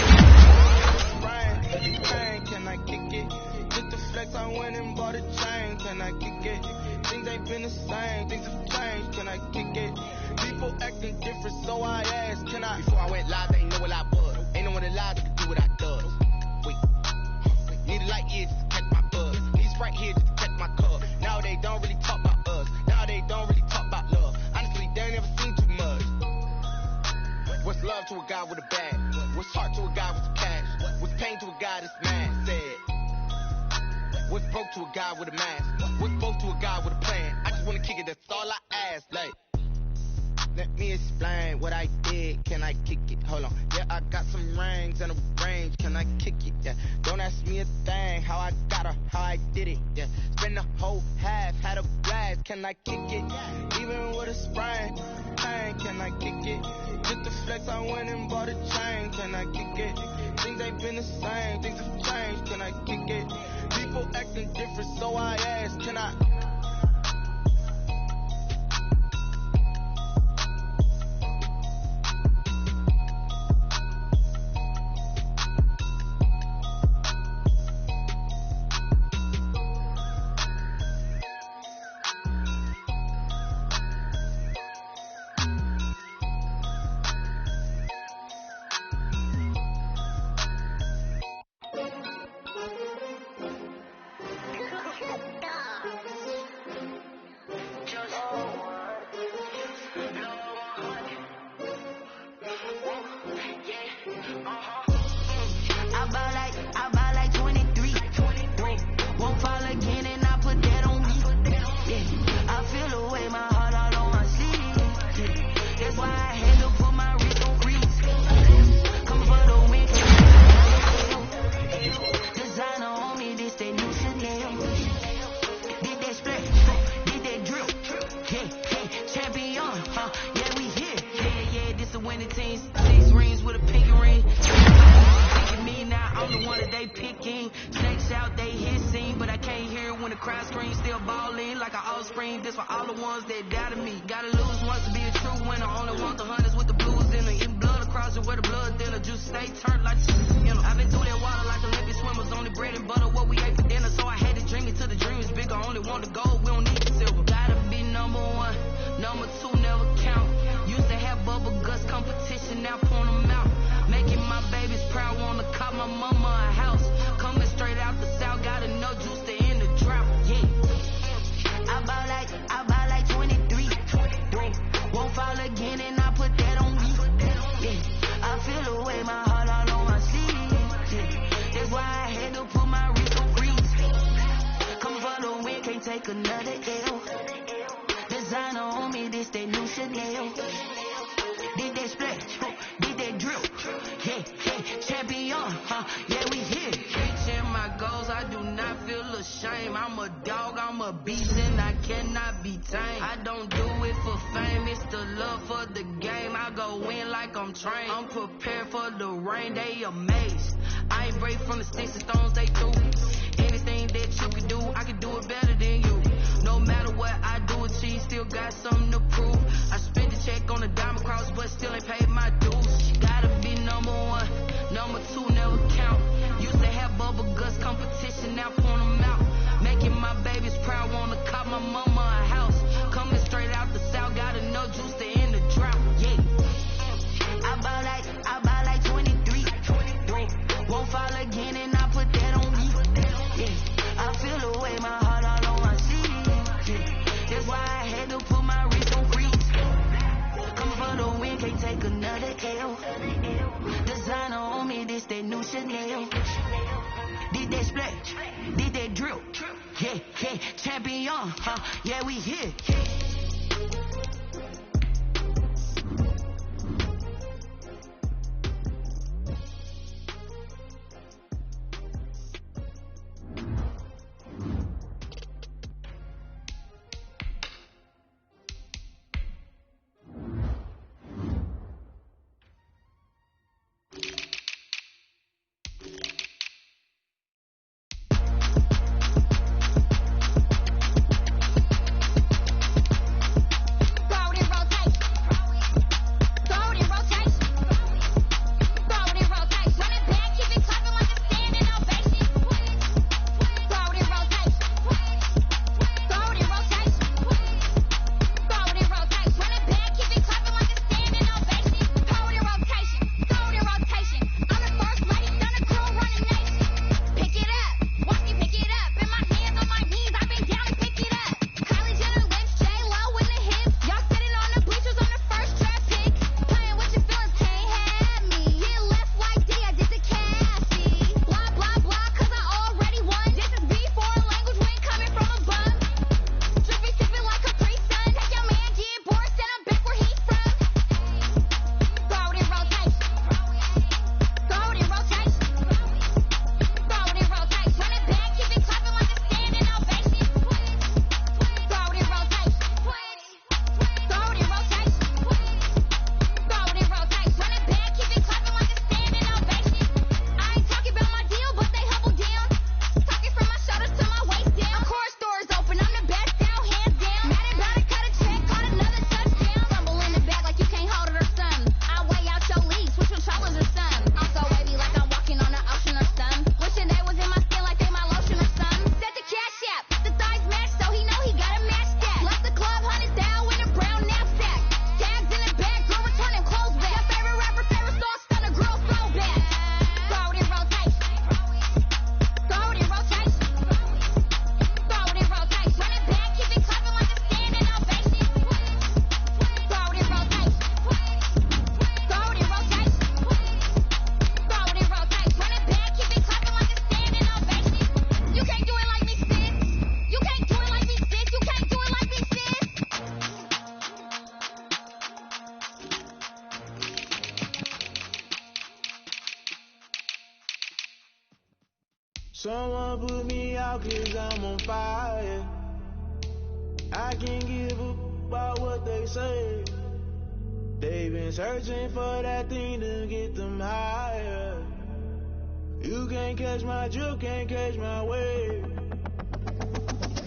S8: Rain, can I kick it? Just the flex, I went and bought a chain, can I kick it? Things ain't been the same, things have changed, can I kick it? People acting different, so I asked, can I? Before I went live, they ain't know what I was. Ain't no one alive that could do what I does. Need a light years to catch my buzz. Need Sprite here just to catch my cup. Now they don't really talk about us. Now they don't really talk about love. Honestly, they ain't never seen too much. What's love to a guy with a bag? What's heart to a guy with some cash? What's pain to a guy that's mad? Said. What's broke to a guy with a mask? What's both to a guy with a plan? I just wanna kick it, that's all I ask. Like, let me explain what I did, can I kick it? Hold on, yeah, I got some rings and a range, can I kick it? Yeah, don't ask me a thing, how I got her, how I did it. Yeah, spend the whole half, had a blast, can I kick it? Even with a sprain, pain, can I kick it? Just the flex, I went and bought a chain, can I kick it? Things ain't been the same, things have changed, can I kick it? People acting different, so I ask, can I?
S9: in. Snakes out, they hissing, but I can't hear when the crowd screams. Still ballin' like an offspring. This for all the ones that doubted me. Gotta lose once to be a true winner. Only want the hunters with the blues in her. Eating blood across it where the blood thinner. Juice stay turned like you know. I've been through that water like Olympic swimmers. Only bread and butter what we ate for dinner. So I had to dream it till the dream is bigger. Only want the gold, we don't need the silver. Gotta be number one, number two never count. Used to have bubble guts competition, now point them out. Making my babies proud, wanna call my mama a house. Coming straight out the south, gotta know juice to end the drought. Yeah. I buy like 23. Won't fall again and I put that on me. Yeah. I feel the way my heart all on my sleeve. Yeah. That's why I had to put my wrist on freeze. Come for the win, can't take another L. Designer on me, this that new Chanel. Did that splash, did that drill. Yeah, champion, yeah, we here. Reaching my goals, I do not feel ashamed. I'm a dog, I'm a beast, and I cannot be tamed. I don't do it for fame, it's the love for the game. I go in like I'm trained. I'm prepared for the rain, they amazed. I ain't break from the sticks and stones they threw. Anything that you can do, I can do it better than you. No matter what I do, achieve, still got something to prove. I spent the check on the diamond cross, but still ain't paid my dues. Gotta be number one, number two never count. Used to have bubble guts competition, now point them out. Making my babies proud, wanna call my mama a house. Coming straight out the south, gotta know juice to end the drought. Yeah. I buy like 23. Won't fall again and I put that on me. Yeah. I feel the way my heart all on my sleeve. Yeah. That's why I had to put my wrist on freeze. Come for the win, can't take another L. Designer on me, this that new Chanel. Did that splash, did that drill. Yeah, champion, yeah, we here.
S8: Someone put me out 'cause I'm on fire. I can't give a about what they say. They've been searching for that thing to get them higher. You can't catch my drift, can't catch my wave.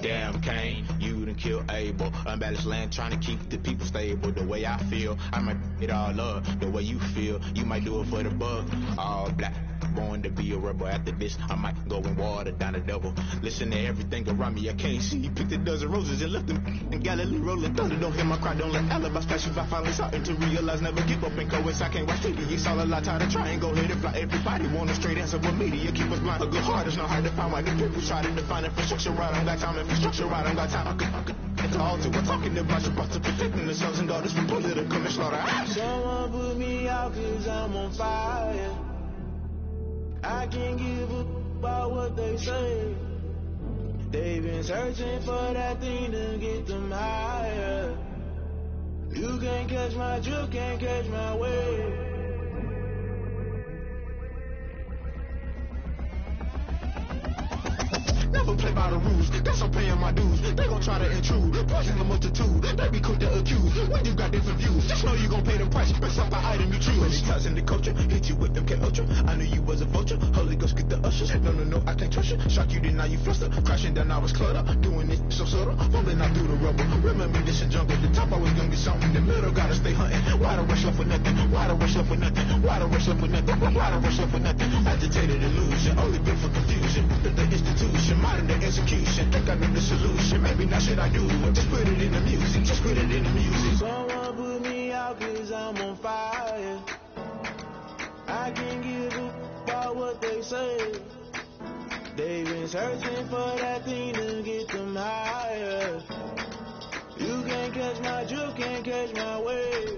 S10: Damn, Kane, you done killed Abel. Unbalanced land, trying to keep the people stable. The way I feel, I might it all up. The way you feel, you might do it for the bug. All black, born to be a rebel. After this, I might go and water down the double. Listen to everything around me, I can't see. Picked a dozen roses and left them in Galilee rolling thunder. Don't hear my cry, don't let alibis flash. If I finally starting to realize, never give up and go. I can't watch TV, it's all a lot. Tired of trying, go ahead and fly. Everybody want a straight answer with media. Keep us blind, a good heart is not hard to find. Why the people try to define infrastructure right? I don't got time, infrastructure right, I don't got time. I could it's all to we're talking about protecting the sons and daughters from political and slaughter.
S8: Someone put me out cause I'm on fire. I can't give a about what they say. They've been searching for that thing to get them higher. You can't catch my drift, can't catch my wave.
S10: Never play by the rules, guess I'm paying my dues. They gon' try to intrude, poison the multitude. They be quick to accuse, when you got different views. Just know you gon' pay the price, based off the item you choose. Cuts in the culture, hit you with them K-Ultra. I knew you was a vulture, Holy Ghost get the ushers. No, I can't trust you. Shock you, then now you fluster. Crashing down, I was clutter. Doing it so subtle, fumbling out through the rubble. Remember this a jungle, the top I was gonna get something. The middle gotta stay hunting. Why the rush left for nothing? Why the rush left for nothing? Why the rush left for nothing? Why the rush left for nothing? Agitated illusion, only built for confusion. The institution, modern day execution. Think I know the solution. Maybe not should I do it? Just put it in the music. Just put it in the music.
S8: Someone put me out cause I'm on fire. I can't give a about what they say. They've been searching for that thing to get them higher. You can't catch my drift, can't catch my wave.